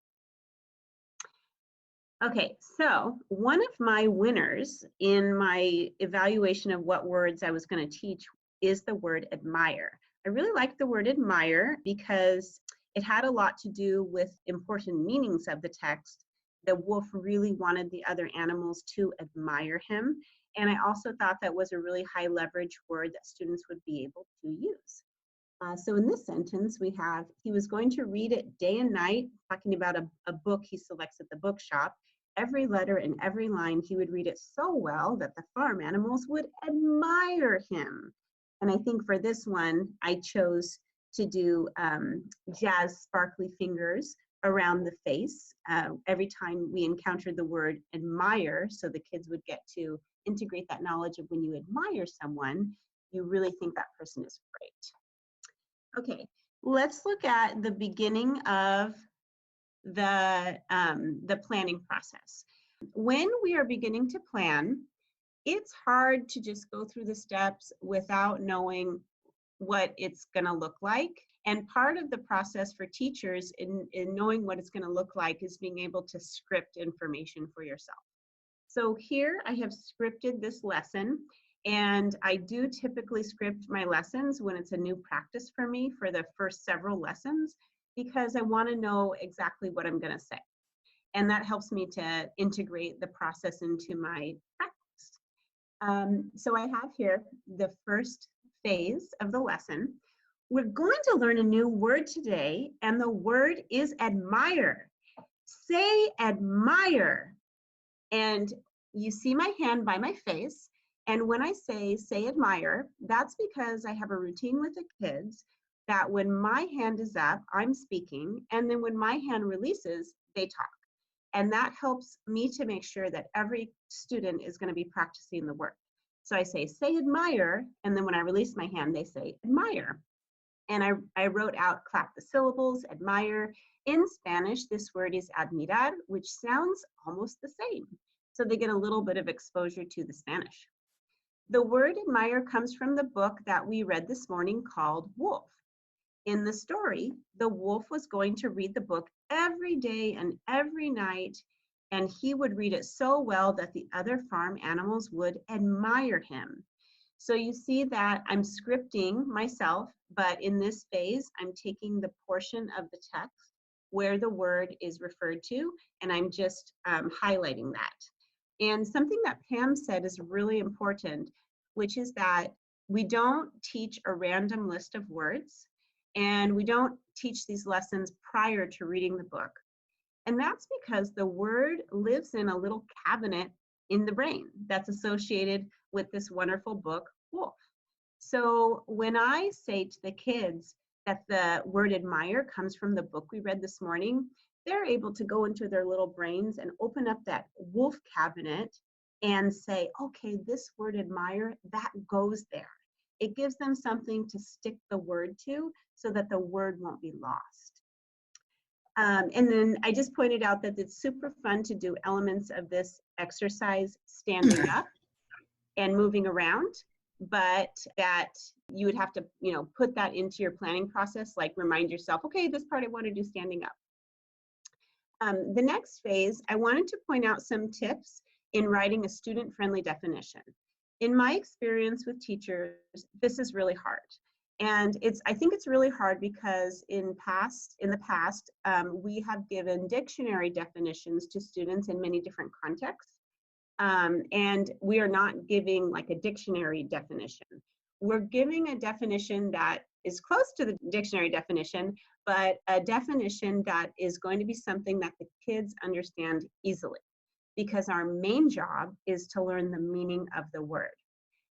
Okay, so one of my winners in my evaluation of what words I was going to teach is the word admire. I really liked the word admire because it had a lot to do with important meanings of the text. The wolf really wanted the other animals to admire him. And I also thought that was a really high leverage word that students would be able to use. So in this sentence, we have, he was going to read it day and night, talking about a book he selects at the bookshop. Every letter and every line, he would read it so well that the farm animals would admire him. And I think for this one, I chose to do Jazz Sparkly Fingers around the face every time we encountered the word admire, so the kids would get to integrate that knowledge of when you admire someone, you really think that person is great. Okay, let's look at the beginning of the planning process. When we are beginning to plan, it's hard to just go through the steps without knowing what it's going to look like. And part of the process for teachers in knowing what it's going to look like is being able to script information for yourself. So here I have scripted this lesson, and I do typically script my lessons when it's a new practice for me for the first several lessons, because I want to know exactly what I'm going to say. And that helps me to integrate the process into my practice. So I have here the first phase of the lesson. We're going to learn a new word today, and the word is admire. Say admire. And you see my hand by my face, and when I say admire, that's because I have a routine with the kids that when my hand is up, I'm speaking, and then when my hand releases, they talk. And that helps me to make sure that every student is going to be practicing the word. So I say admire, and then when I release my hand, they say admire. And I wrote out, clap the syllables, admire. In Spanish, this word is admirar, which sounds almost the same. So they get a little bit of exposure to the Spanish. The word admire comes from the book that we read this morning called Wolf. In the story, the wolf was going to read the book every day and every night, and he would read it so well that the other farm animals would admire him. So you see that I'm scripting myself, but in this phase, I'm taking the portion of the text where the word is referred to, and I'm just highlighting that. And something that Pam said is really important, which is that we don't teach a random list of words, and we don't teach these lessons prior to reading the book. And that's because the word lives in a little cabinet in the brain that's associated with this wonderful book, Wolf. So when I say to the kids that the word admire comes from the book we read this morning, they're able to go into their little brains and open up that Wolf cabinet and say, okay, this word admire, that goes there. It gives them something to stick the word to so that the word won't be lost. And then I just pointed out that it's super fun to do elements of this exercise standing up and moving around, but that you would have to, put that into your planning process, like remind yourself, okay, this part I want to do standing up. The next phase, I wanted to point out some tips in writing a student-friendly definition. In my experience with teachers, this is really hard. And I think it's really hard because in the past, we have given dictionary definitions to students in many different contexts. And we are not giving like a dictionary definition. We're giving a definition that is close to the dictionary definition, but a definition that is going to be something that the kids understand easily, because our main job is to learn the meaning of the word.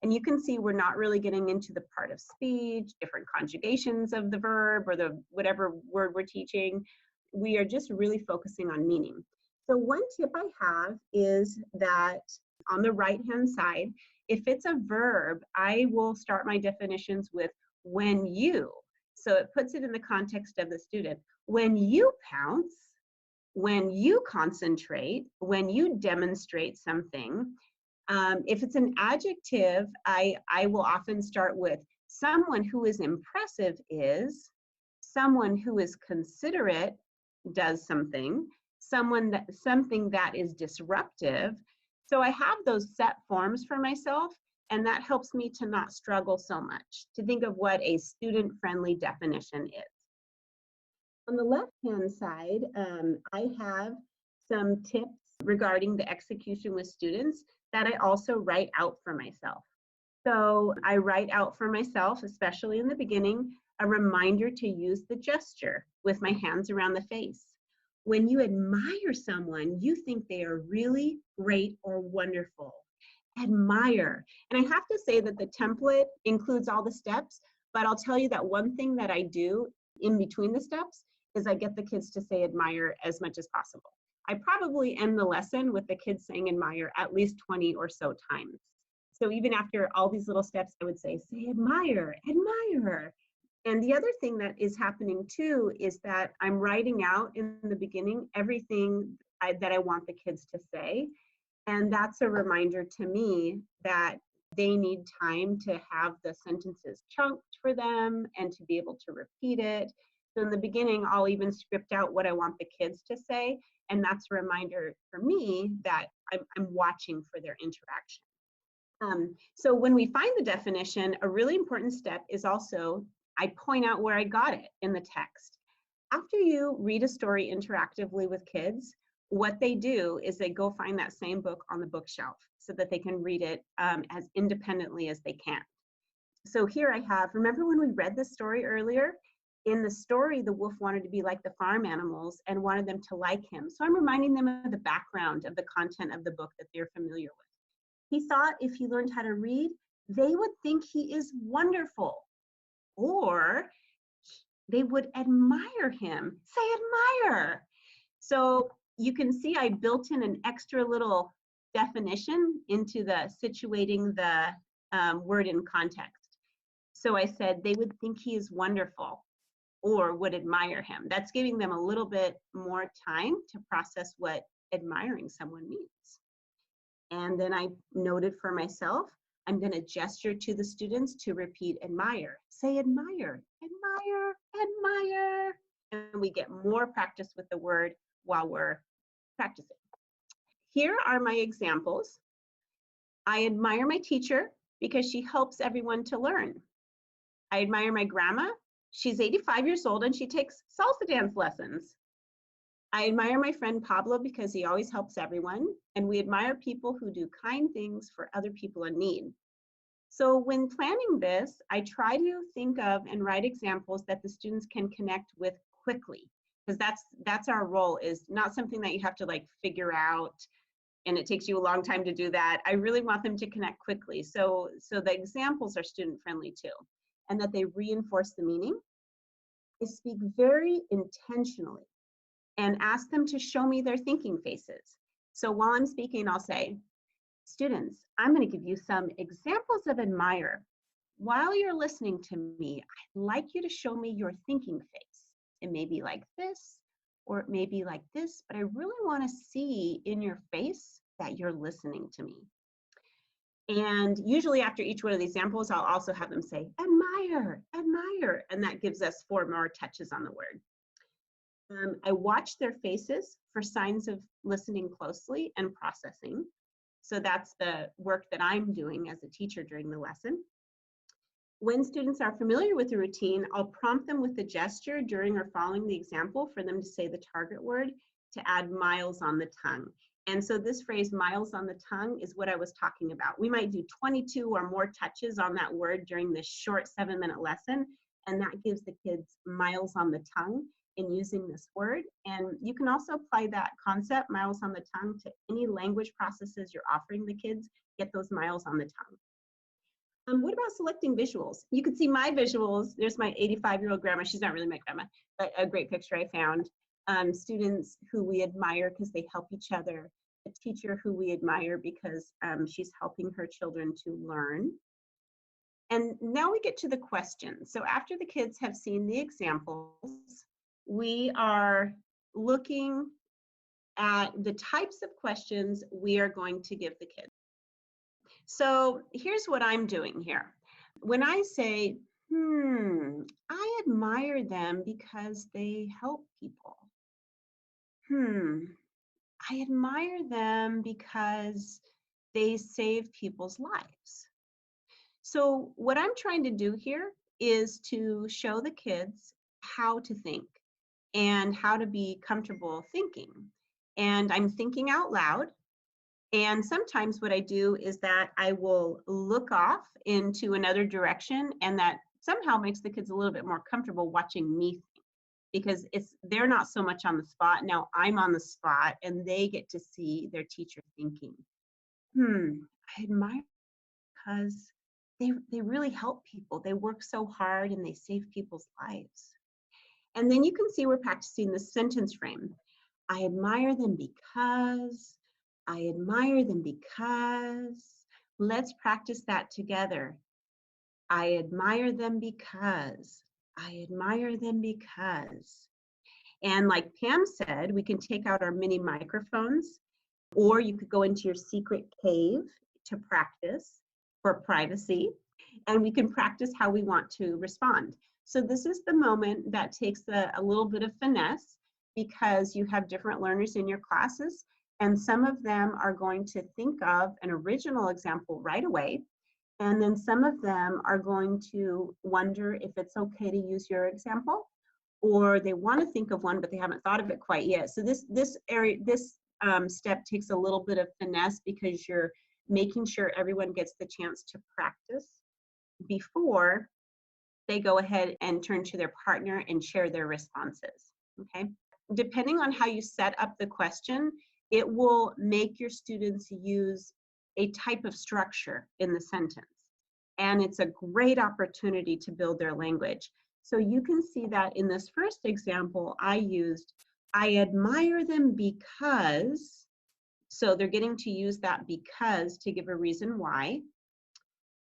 And you can see we're not really getting into the part of speech, different conjugations of the verb, or the whatever word we're teaching. We are just really focusing on meaning. So one tip I have is that on the right-hand side, if it's a verb, I will start my definitions with when you. So it puts it in the context of the student. When you pounce, when you concentrate, when you demonstrate something. If it's an adjective, I will often start with someone who is impressive is, someone who is considerate does something, something that is disruptive. So I have those set forms for myself, and that helps me to not struggle so much, to think of what a student-friendly definition is. On the left-hand side, I have some tips regarding the execution with students that I also write out for myself. So I write out for myself, especially in the beginning, a reminder to use the gesture with my hands around the face. When you admire someone, you think they are really great or wonderful. Admire. And I have to say that the template includes all the steps, but I'll tell you that one thing that I do in between the steps is I get the kids to say admire as much as possible. I probably end the lesson with the kids saying admire at least 20 or so times. So even after all these little steps, I would say admire, admire. And the other thing that is happening too is that I'm writing out in the beginning everything that I want the kids to say. And that's a reminder to me that they need time to have the sentences chunked for them and to be able to repeat it. So in the beginning, I'll even script out what I want the kids to say. And that's a reminder for me that I'm watching for their interaction. So when we find the definition, a really important step is also I point out where I got it in the text. After you read a story interactively with kids, what they do is they go find that same book on the bookshelf so that they can read it as independently as they can. So here I have, remember when we read this story earlier? In the story, the wolf wanted to be like the farm animals and wanted them to like him. So I'm reminding them of the background of the content of the book that they're familiar with. He thought if he learned how to read, they would think he is wonderful, or they would admire him. Say admire. So you can see I built in an extra little definition into the situating the word in context. So I said they would think he is wonderful or would admire him. That's giving them a little bit more time to process what admiring someone means. And then I noted for myself, I'm going to gesture to the students to repeat admire. Say admire, admire, admire. And we get more practice with the word while we're practicing. Here are my examples. I admire my teacher because she helps everyone to learn. I admire my grandma. She's 85 years old and she takes salsa dance lessons. I admire my friend Pablo because he always helps everyone, and we admire people who do kind things for other people in need. So when planning this, I try to think of and write examples that the students can connect with quickly, because that's our role, is not something that you have to like figure out and it takes you a long time to do that. I really want them to connect quickly. So the examples are student friendly too, and that they reinforce the meaning. I speak very intentionally and ask them to show me their thinking faces. So while I'm speaking, I'll say, students, I'm going to give you some examples of admire. While you're listening to me, I'd like you to show me your thinking face. It may be like this, or it may be like this, but I really want to see in your face that you're listening to me. And usually after each one of the examples, I'll also have them say, admire, admire, and that gives us 4 more touches on the word. I watch their faces for signs of listening closely and processing. So that's the work that I'm doing as a teacher during the lesson. When students are familiar with the routine, I'll prompt them with a gesture during or following the example for them to say the target word to add miles on the tongue. And so this phrase, miles on the tongue, is what I was talking about. We might do 22 or more touches on that word during this short 7-minute lesson, and that gives the kids miles on the tongue in using this word. And you can also apply that concept, miles on the tongue, to any language processes you're offering the kids. Get those miles on the tongue. What about selecting visuals? You can see my visuals. There's my 85-year-old grandma. She's not really my grandma, but a great picture I found. Students who we admire because they help each other. A teacher who we admire because she's helping her children to learn. And now we get to the questions. So after the kids have seen the examples, we are looking at the types of questions we are going to give the kids. So here's what I'm doing here. When I say, I admire them because they help people. I admire them because they save people's lives. So what I'm trying to do here is to show the kids how to think and how to be comfortable thinking. And I'm thinking out loud. And sometimes what I do is that I will look off into another direction, and that somehow makes the kids a little bit more comfortable watching me think, because they're not so much on the spot. Now I'm on the spot and they get to see their teacher thinking. I admire because they really help people. They work so hard and they save people's lives. And then you can see we're practicing the sentence frame. I admire them because, I admire them because. Let's practice that together. I admire them because, I admire them because. And like Pam said, we can take out our mini microphones, or you could go into your secret cave to practice for privacy, and we can practice how we want to respond. So this is the moment that takes a little bit of finesse, because you have different learners in your classes, and some of them are going to think of an original example right away, and then some of them are going to wonder if it's okay to use your example, or they want to think of one but they haven't thought of it quite yet. So this step takes a little bit of finesse, because you're making sure everyone gets the chance to practice before they go ahead and turn to their partner and share their responses. Okay, depending on how you set up the question, it will make your students use a type of structure in the sentence, and it's a great opportunity to build their language. So you can see that in this first example, I used, I admire them because, so they're getting to use that because to give a reason why.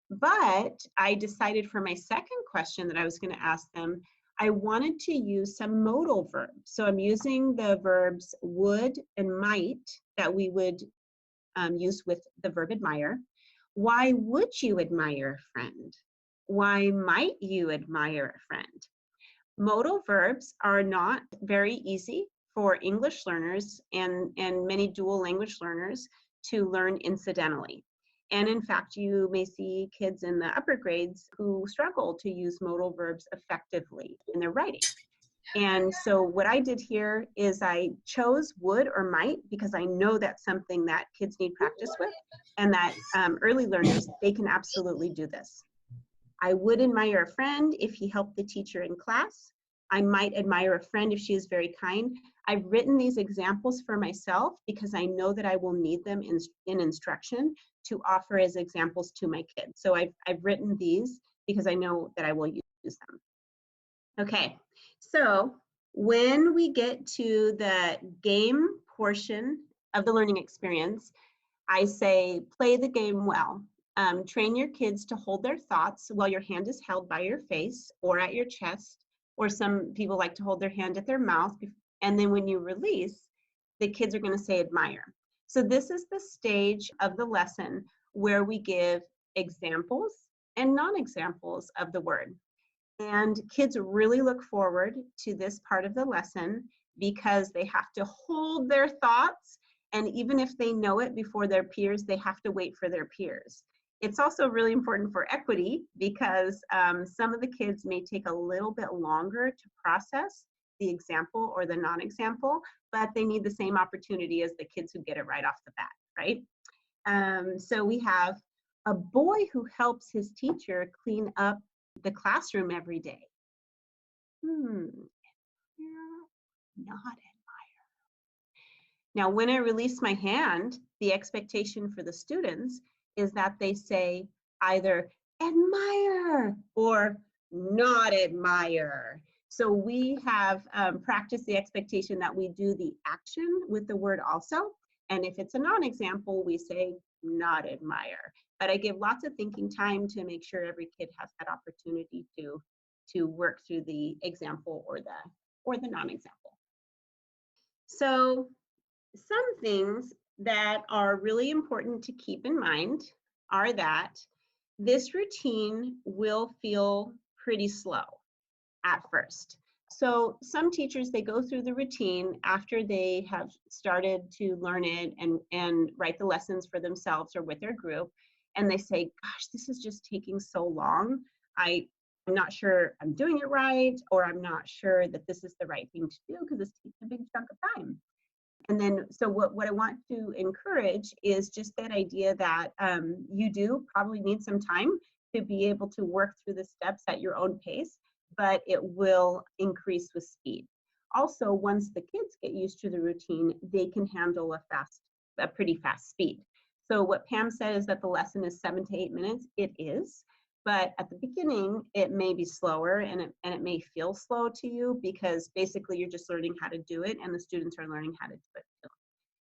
But I decided for my second question that I was going to ask them, I wanted to use some modal verbs. So I'm using the verbs would and might that we would use with the verb admire. Why would you admire a friend? Why might you admire a friend? Modal verbs are not very easy for English learners and many dual language learners to learn incidentally. And in fact, you may see kids in the upper grades who struggle to use modal verbs effectively in their writing. And so what I did here is I chose would or might, because I know that's something that kids need practice with, and that early learners, they can absolutely do this. I would admire a friend if he helped the teacher in class. I might admire a friend if she is very kind. I've written these examples for myself because I know that I will need them in instruction to offer as examples to my kids. So I've written these because I know that I will use them. Okay, so when we get to the game portion of the learning experience, I say play the game well. Train your kids to hold their thoughts while your hand is held by your face or at your chest, or some people like to hold their hand at their mouth. And then when you release, the kids are going to say admire. So this is the stage of the lesson where we give examples and non-examples of the word. And kids really look forward to this part of the lesson because they have to hold their thoughts. And even if they know it before their peers, they have to wait for their peers. It's also really important for equity because some of the kids may take a little bit longer to process the example or the non-example, but they need the same opportunity as the kids who get it right off the bat, right? So we have a boy who helps his teacher clean up the classroom every day. Not admire. Now, when I release my hand, the expectation for the students is that they say either admire or not admire. So we have practiced the expectation that we do the action with the word also. And if it's a non-example, we say not admire. But I give lots of thinking time to make sure every kid has that opportunity to work through the example or the non-example. So some things that are really important to keep in mind are that this routine will feel pretty slow at first. So some teachers, they go through the routine after they have started to learn it and write the lessons for themselves or with their group, and they say, gosh, this is just taking so long. I'm not sure I'm doing it right, or I'm not sure that this is the right thing to do because this takes a big chunk of time. And then, so what I want to encourage is just that idea that you do probably need some time to be able to work through the steps at your own pace, but it will increase with speed. Also, once the kids get used to the routine, they can handle a pretty fast speed. So what Pam said is that the lesson is 7 to 8 minutes. It is. But at the beginning, it may be slower and it may feel slow to you because basically you're just learning how to do it and the students are learning how to do it too.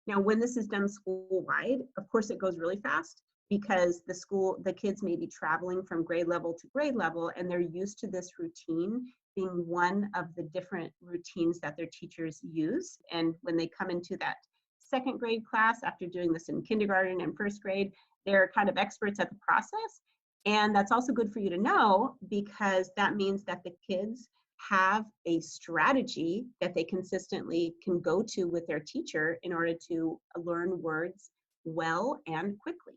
Now, when this is done school-wide, of course it goes really fast because the kids may be traveling from grade level to grade level and they're used to this routine being one of the different routines that their teachers use. And when they come into that second grade class after doing this in kindergarten and first grade, they're kind of experts at the process. And that's also good for you to know because that means that the kids have a strategy that they consistently can go to with their teacher in order to learn words well and quickly.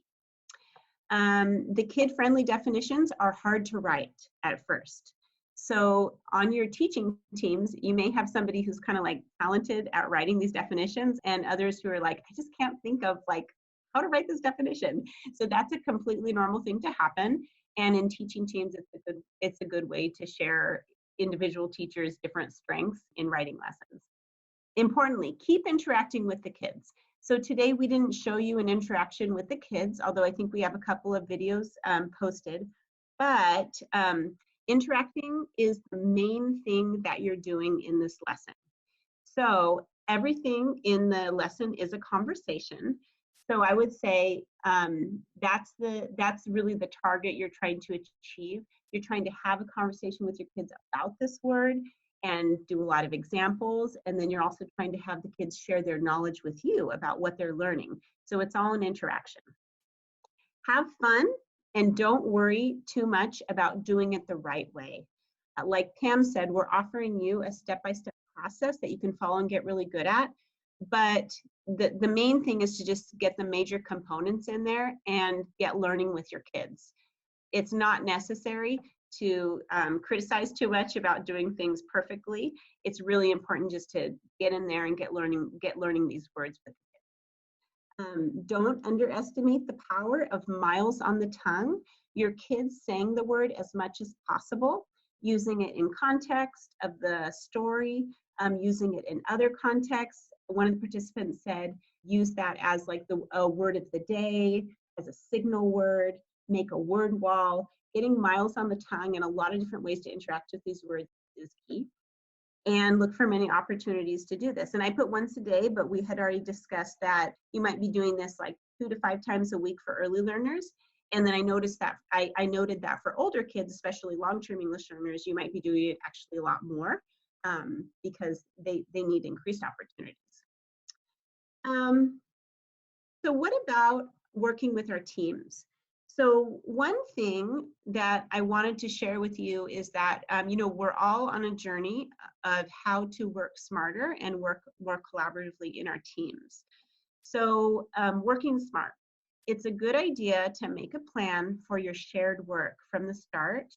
The kid-friendly definitions are hard to write at first. So on your teaching teams, you may have somebody who's kind of like talented at writing these definitions and others who are like, I just can't think of like how to write this definition. So that's a completely normal thing to happen. And in teaching teams, it's a good way to share individual teachers' different strengths in writing lessons. Importantly, keep interacting with the kids. So today we didn't show you an interaction with the kids, although I think we have a couple of videos posted, but interacting is the main thing that you're doing in this lesson. So everything in the lesson is a conversation. So I would say that's really the target you're trying to achieve. You're trying to have a conversation with your kids about this word and do a lot of examples. And then you're also trying to have the kids share their knowledge with you about what they're learning. So it's all an interaction. Have fun and don't worry too much about doing it the right way. Like Pam said, we're offering you a step-by-step process that you can follow and get really good at. But the main thing is to just get the major components in there and get learning with your kids. It's not necessary to criticize too much about doing things perfectly. It's really important just to get in there and get learning these words with the kids. Don't underestimate the power of miles on the tongue. Your kids saying the word as much as possible, using it in context of the story, using it in other contexts. One of the participants said, use that as like a word of the day, as a signal word, make a word wall. Getting miles on the tongue and a lot of different ways to interact with these words is key. And look for many opportunities to do this. And I put once a day, but we had already discussed that you might be doing this like 2 to 5 times a week for early learners. And then I noticed that I noted that for older kids, especially long-term English learners, you might be doing it actually a lot more because they need increased opportunities. So what about working with our teams? So one thing that I wanted to share with you is that, we're all on a journey of how to work smarter and work more collaboratively in our teams. So working smart. It's a good idea to make a plan for your shared work from the start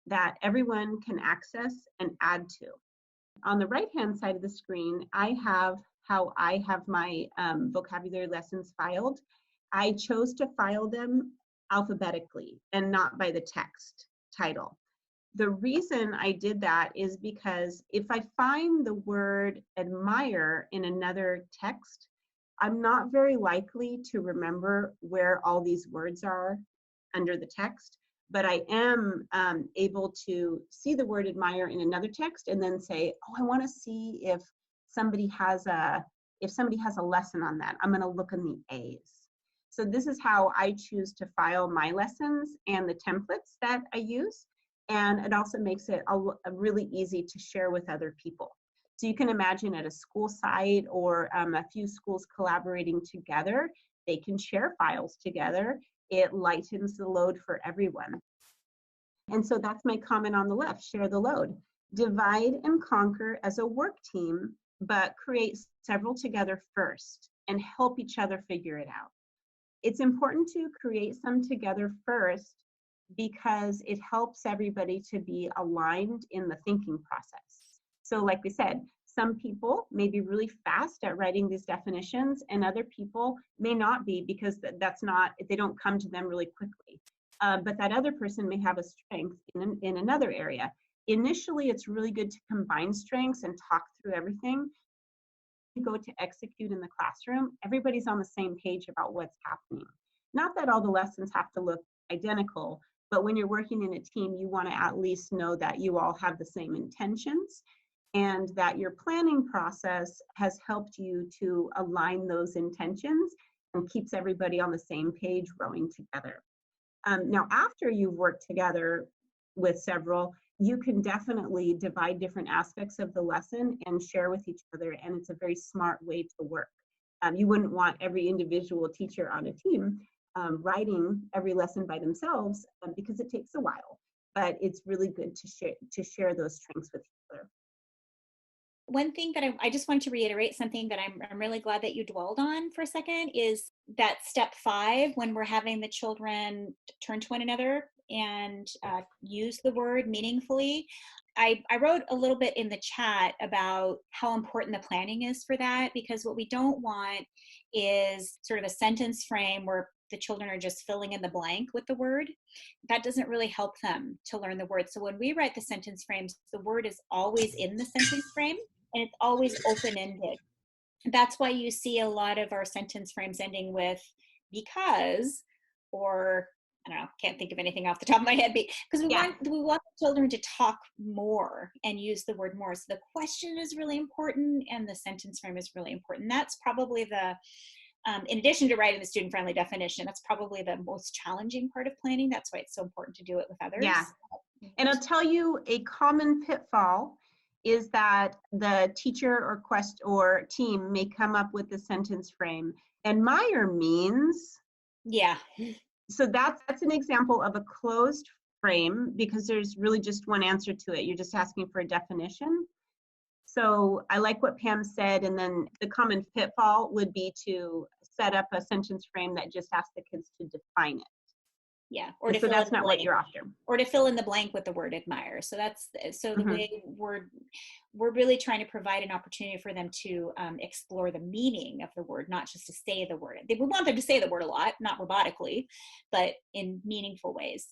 that everyone can access and add to. On the right-hand side of the screen, I have how I have my vocabulary lessons filed. I chose to file them alphabetically and not by the text title. The reason I did that is because if I find the word admire in another text, I'm not very likely to remember where all these words are under the text, but I am able to see the word admire in another text and then say, oh, I want to see if somebody has a lesson on that. I'm going to look in the A's. So this is how I choose to file my lessons and the templates that I use. And it also makes it a really easy to share with other people. So you can imagine at a school site or a few schools collaborating together, they can share files together. It lightens the load for everyone. And so that's my comment on the left, share the load. Divide and conquer as a work team, but create several together first and help each other figure it out. It's important to create some together first because it helps everybody to be aligned in the thinking process. So like we said, some people may be really fast at writing these definitions and other people may not be because they don't come to them really quickly. But that other person may have a strength in another area. Initially, it's really good to combine strengths and talk through everything. You go to execute in the classroom, everybody's on the same page about what's happening. Not that all the lessons have to look identical, But when you're working in a team, you want to at least know that you all have the same intentions and that your planning process has helped you to align those intentions and keeps everybody on the same page rowing together. Now, after you've worked together with several, you can definitely divide different aspects of the lesson and share with each other, and it's a very smart way to work. You wouldn't want every individual teacher on a team writing every lesson by themselves because it takes a while, but it's really good to share those strengths with each other. One thing that I just want to reiterate, something that I'm really glad that you dwelled on for a second, is that step 5, when we're having the children turn to one another and use the word meaningfully. I wrote a little bit in the chat about how important the planning is for that, because what we don't want is sort of a sentence frame where the children are just filling in the blank with the word. That doesn't really help them to learn the word. So when we write the sentence frames, the word is always in the sentence frame and it's always open-ended. That's why you see a lot of our sentence frames ending with because, or I don't know, can't think of anything off the top of my head, because we want the children to talk more and use the word more. So the question is really important and the sentence frame is really important. That's probably the, in addition to writing the student-friendly definition, that's probably the most challenging part of planning. That's why it's so important to do it with others. Yeah, and I'll tell you a common pitfall is that the teacher or team may come up with the sentence frame. Admire means. Yeah. So that's an example of a closed frame because there's really just one answer to it. You're just asking for a definition. So I like what Pam said, and then the common pitfall would be to set up a sentence frame that just asks the kids to define it. Yeah, or to so that's not what you're after. Or to fill in the blank with the word admire. So that's the way we're really trying to provide an opportunity for them to explore the meaning of the word, not just to say the word. We want them to say the word a lot, not robotically, but in meaningful ways.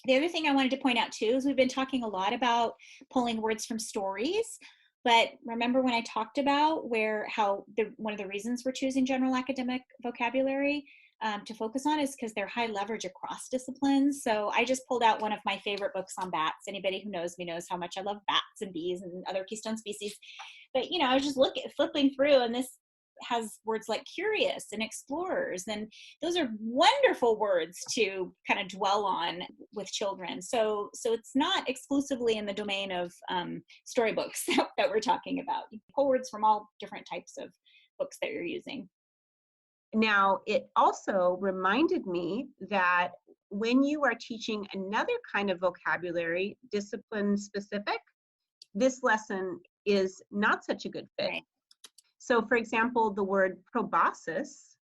The other thing I wanted to point out too is we've been talking a lot about pulling words from stories. But remember when I talked about one of the reasons we're choosing general academic vocabulary to focus on is because they're high leverage across disciplines. So I just pulled out one of my favorite books on bats. Anybody who knows me knows how much I love bats and bees and other keystone species. But I was just flipping through, and this has words like curious and explorers, and those are wonderful words to kind of dwell on with children. So it's not exclusively in the domain of storybooks that we're talking about. You can pull words from all different types of books that you're using. Now, it also reminded me that when you are teaching another kind of vocabulary, discipline specific, this lesson is not such a good fit. Right. So for example, the word proboscis,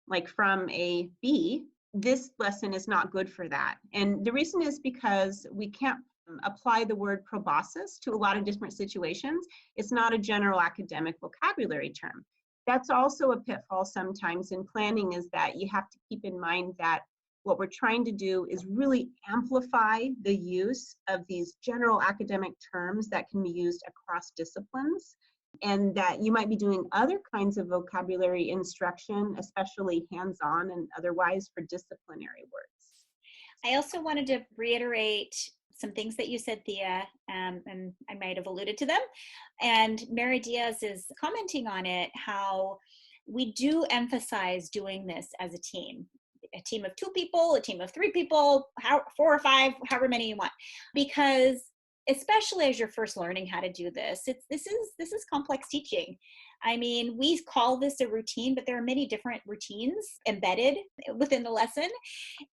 like from a bee, this lesson is not good for that. And the reason is because we can't apply the word proboscis to a lot of different situations. It's not a general academic vocabulary term. That's also a pitfall sometimes in planning, is that you have to keep in mind that what we're trying to do is really amplify the use of these general academic terms that can be used across disciplines, and that you might be doing other kinds of vocabulary instruction, especially hands-on and otherwise, for disciplinary words. I also wanted to reiterate some things that you said, Thea, and I might have alluded to them. And Mary Diaz is commenting on it, how we do emphasize doing this as a team of 2 people, a team of 3 people, 4 or 5, however many you want, because especially as you're first learning how to do this, this is complex teaching. I mean, we call this a routine, but there are many different routines embedded within the lesson.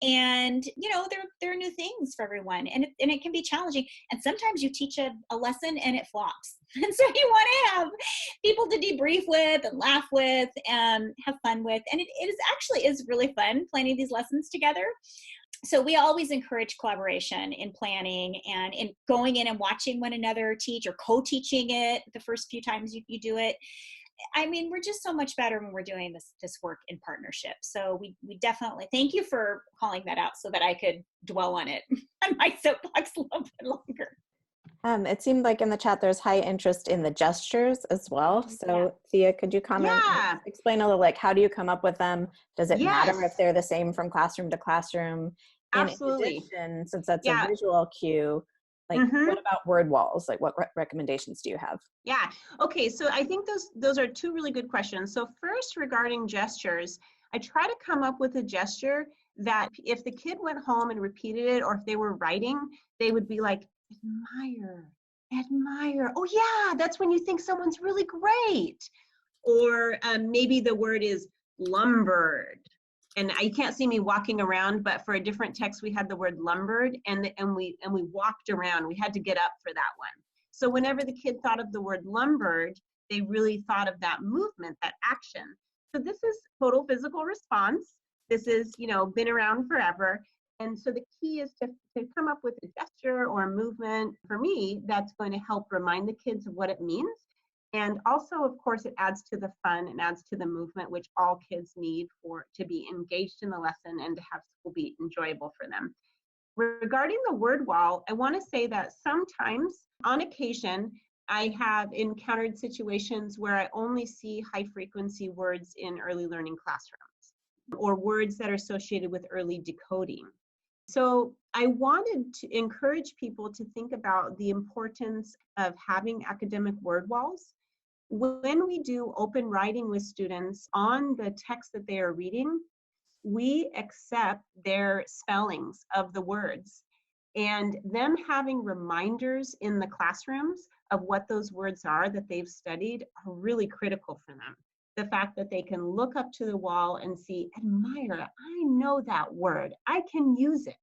And, there are new things for everyone, and it can be challenging. And sometimes you teach a lesson and it flops. And so you want to have people to debrief with and laugh with and have fun with. And it is really fun planning these lessons together. So we always encourage collaboration in planning and in going in and watching one another teach or co-teaching it the first few times you do it. I mean, we're just so much better when we're doing this work in partnership. So we definitely, thank you for calling that out so that I could dwell on it on my soapbox a little bit longer. It seemed like in the chat there's high interest in the gestures as well. So Thea, could you comment? Yeah. Explain a little, like, how do you come up with them? Does it Yes. matter if they're the same from classroom to classroom? And in Absolutely. addition, since that's a Yeah. visual cue, like Mhm. what about word walls? Like what recommendations do you have? Yeah. Okay. So I think those are two really good questions. So first, regarding gestures, I try to come up with a gesture that if the kid went home and repeated it, or if they were writing, they would be like, admire, admire. Oh yeah, that's when you think someone's really great. Or maybe the word is lumbered. And you can't see me walking around, but for a different text, we had the word lumbered, and we walked around. We had to get up for that one. So whenever the kid thought of the word lumbered, they really thought of that movement, that action. So this is total physical response. This is, been around forever. And so the key is to come up with a gesture or a movement, for me, that's going to help remind the kids of what it means. And also, of course, it adds to the fun and adds to the movement, which all kids need to be engaged in the lesson and to have school be enjoyable for them. Regarding the word wall, I want to say that sometimes, on occasion, I have encountered situations where I only see high frequency words in early learning classrooms, or words that are associated with early decoding. So I wanted to encourage people to think about the importance of having academic word walls. When we do open writing with students on the text that they are reading, we accept their spellings of the words, and them having reminders in the classrooms of what those words are that they've studied are really critical for them. The fact that they can look up to the wall and see, admire, I know that word, I can use it.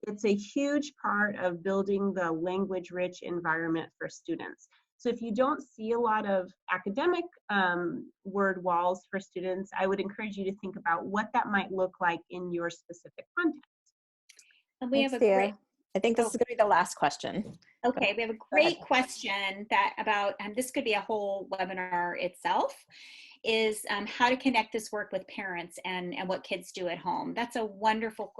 It's a huge part of building the language-rich environment for students. So if you don't see a lot of academic word walls for students, I would encourage you to think about what that might look like in your specific context. And we Thanks, have a Thea. great, I think this is going to be the last question. okay, we have a great question that about, this could be a whole webinar itself, is how to connect this work with parents and what kids do at home. That's a wonderful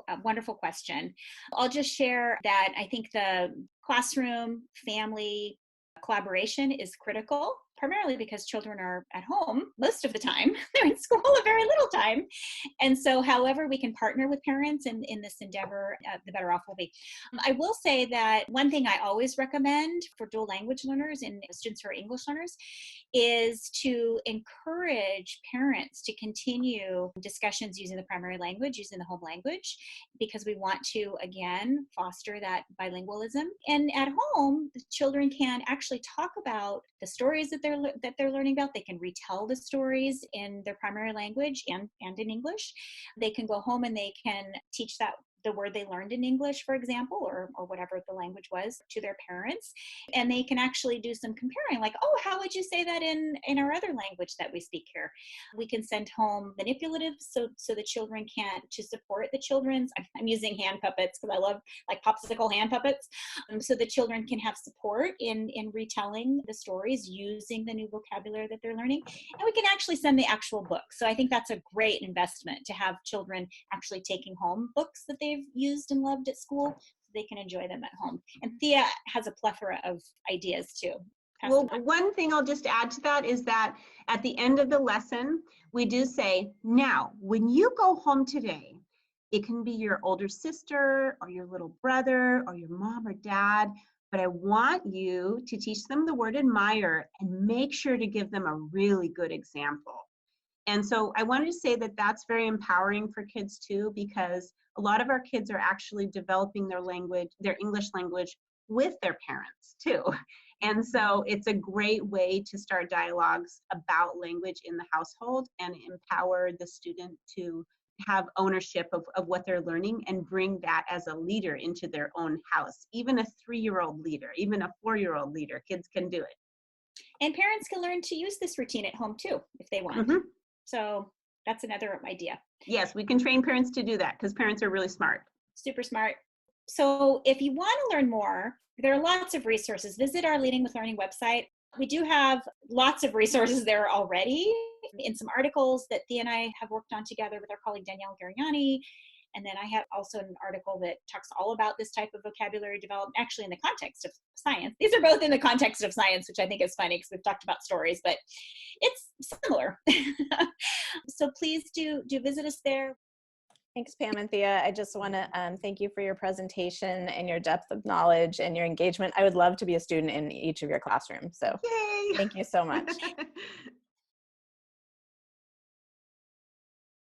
question. I'll just share that I think the classroom family collaboration is critical, primarily because children are at home most of the time. They're in school a very little time. And so however we can partner with parents in this endeavor, the better off we'll be. I will say that one thing I always recommend for dual language learners and students who are English learners is to encourage parents to continue discussions using the primary language, using the home language, because we want to, again, foster that bilingualism. And at home, the children can actually talk about the stories that they're learning about. They can retell the stories in their primary language and in English. They can go home and they can teach the word they learned in English, for example, or whatever the language was, to their parents. And they can actually do some comparing, like, oh, how would you say that in our other language that we speak here? We can send home manipulatives so the children can, to support the children's, I'm using hand puppets because I love like popsicle hand puppets, so the children can have support in retelling the stories using the new vocabulary that they're learning. And we can actually send the actual books. So I think that's a great investment to have children actually taking home books that they've used and loved at school so they can enjoy them at home. And Thea has a plethora of ideas too. Well, one thing I'll just add to that is that at the end of the lesson, we do say, now, when you go home today, it can be your older sister or your little brother or your mom or dad, but I want you to teach them the word admire and make sure to give them a really good example. And so I wanted to say that that's very empowering for kids too, because a lot of our kids are actually developing their language, their English language, with their parents too. And so it's a great way to start dialogues about language in the household and empower the student to have ownership of what they're learning and bring that as a leader into their own house. Even a 3-year-old leader, even a 4-year-old leader, kids can do it. And parents can learn to use this routine at home too, if they want. Mm-hmm. So that's another idea. Yes, we can train parents to do that because parents are really smart. Super smart. So if you want to learn more, there are lots of resources. Visit our Leading with Learning website. We do have lots of resources there already in some articles that Thea and I have worked on together with our colleague Danielle Gariani. And then I have also an article that talks all about this type of vocabulary development, actually in the context of science. These are both in the context of science, which I think is funny because we've talked about stories, but it's similar. So please do visit us there. Thanks, Pam and Thea. I just want to thank you for your presentation and your depth of knowledge and your engagement. I would love to be a student in each of your classrooms. So Yay! thank you so much.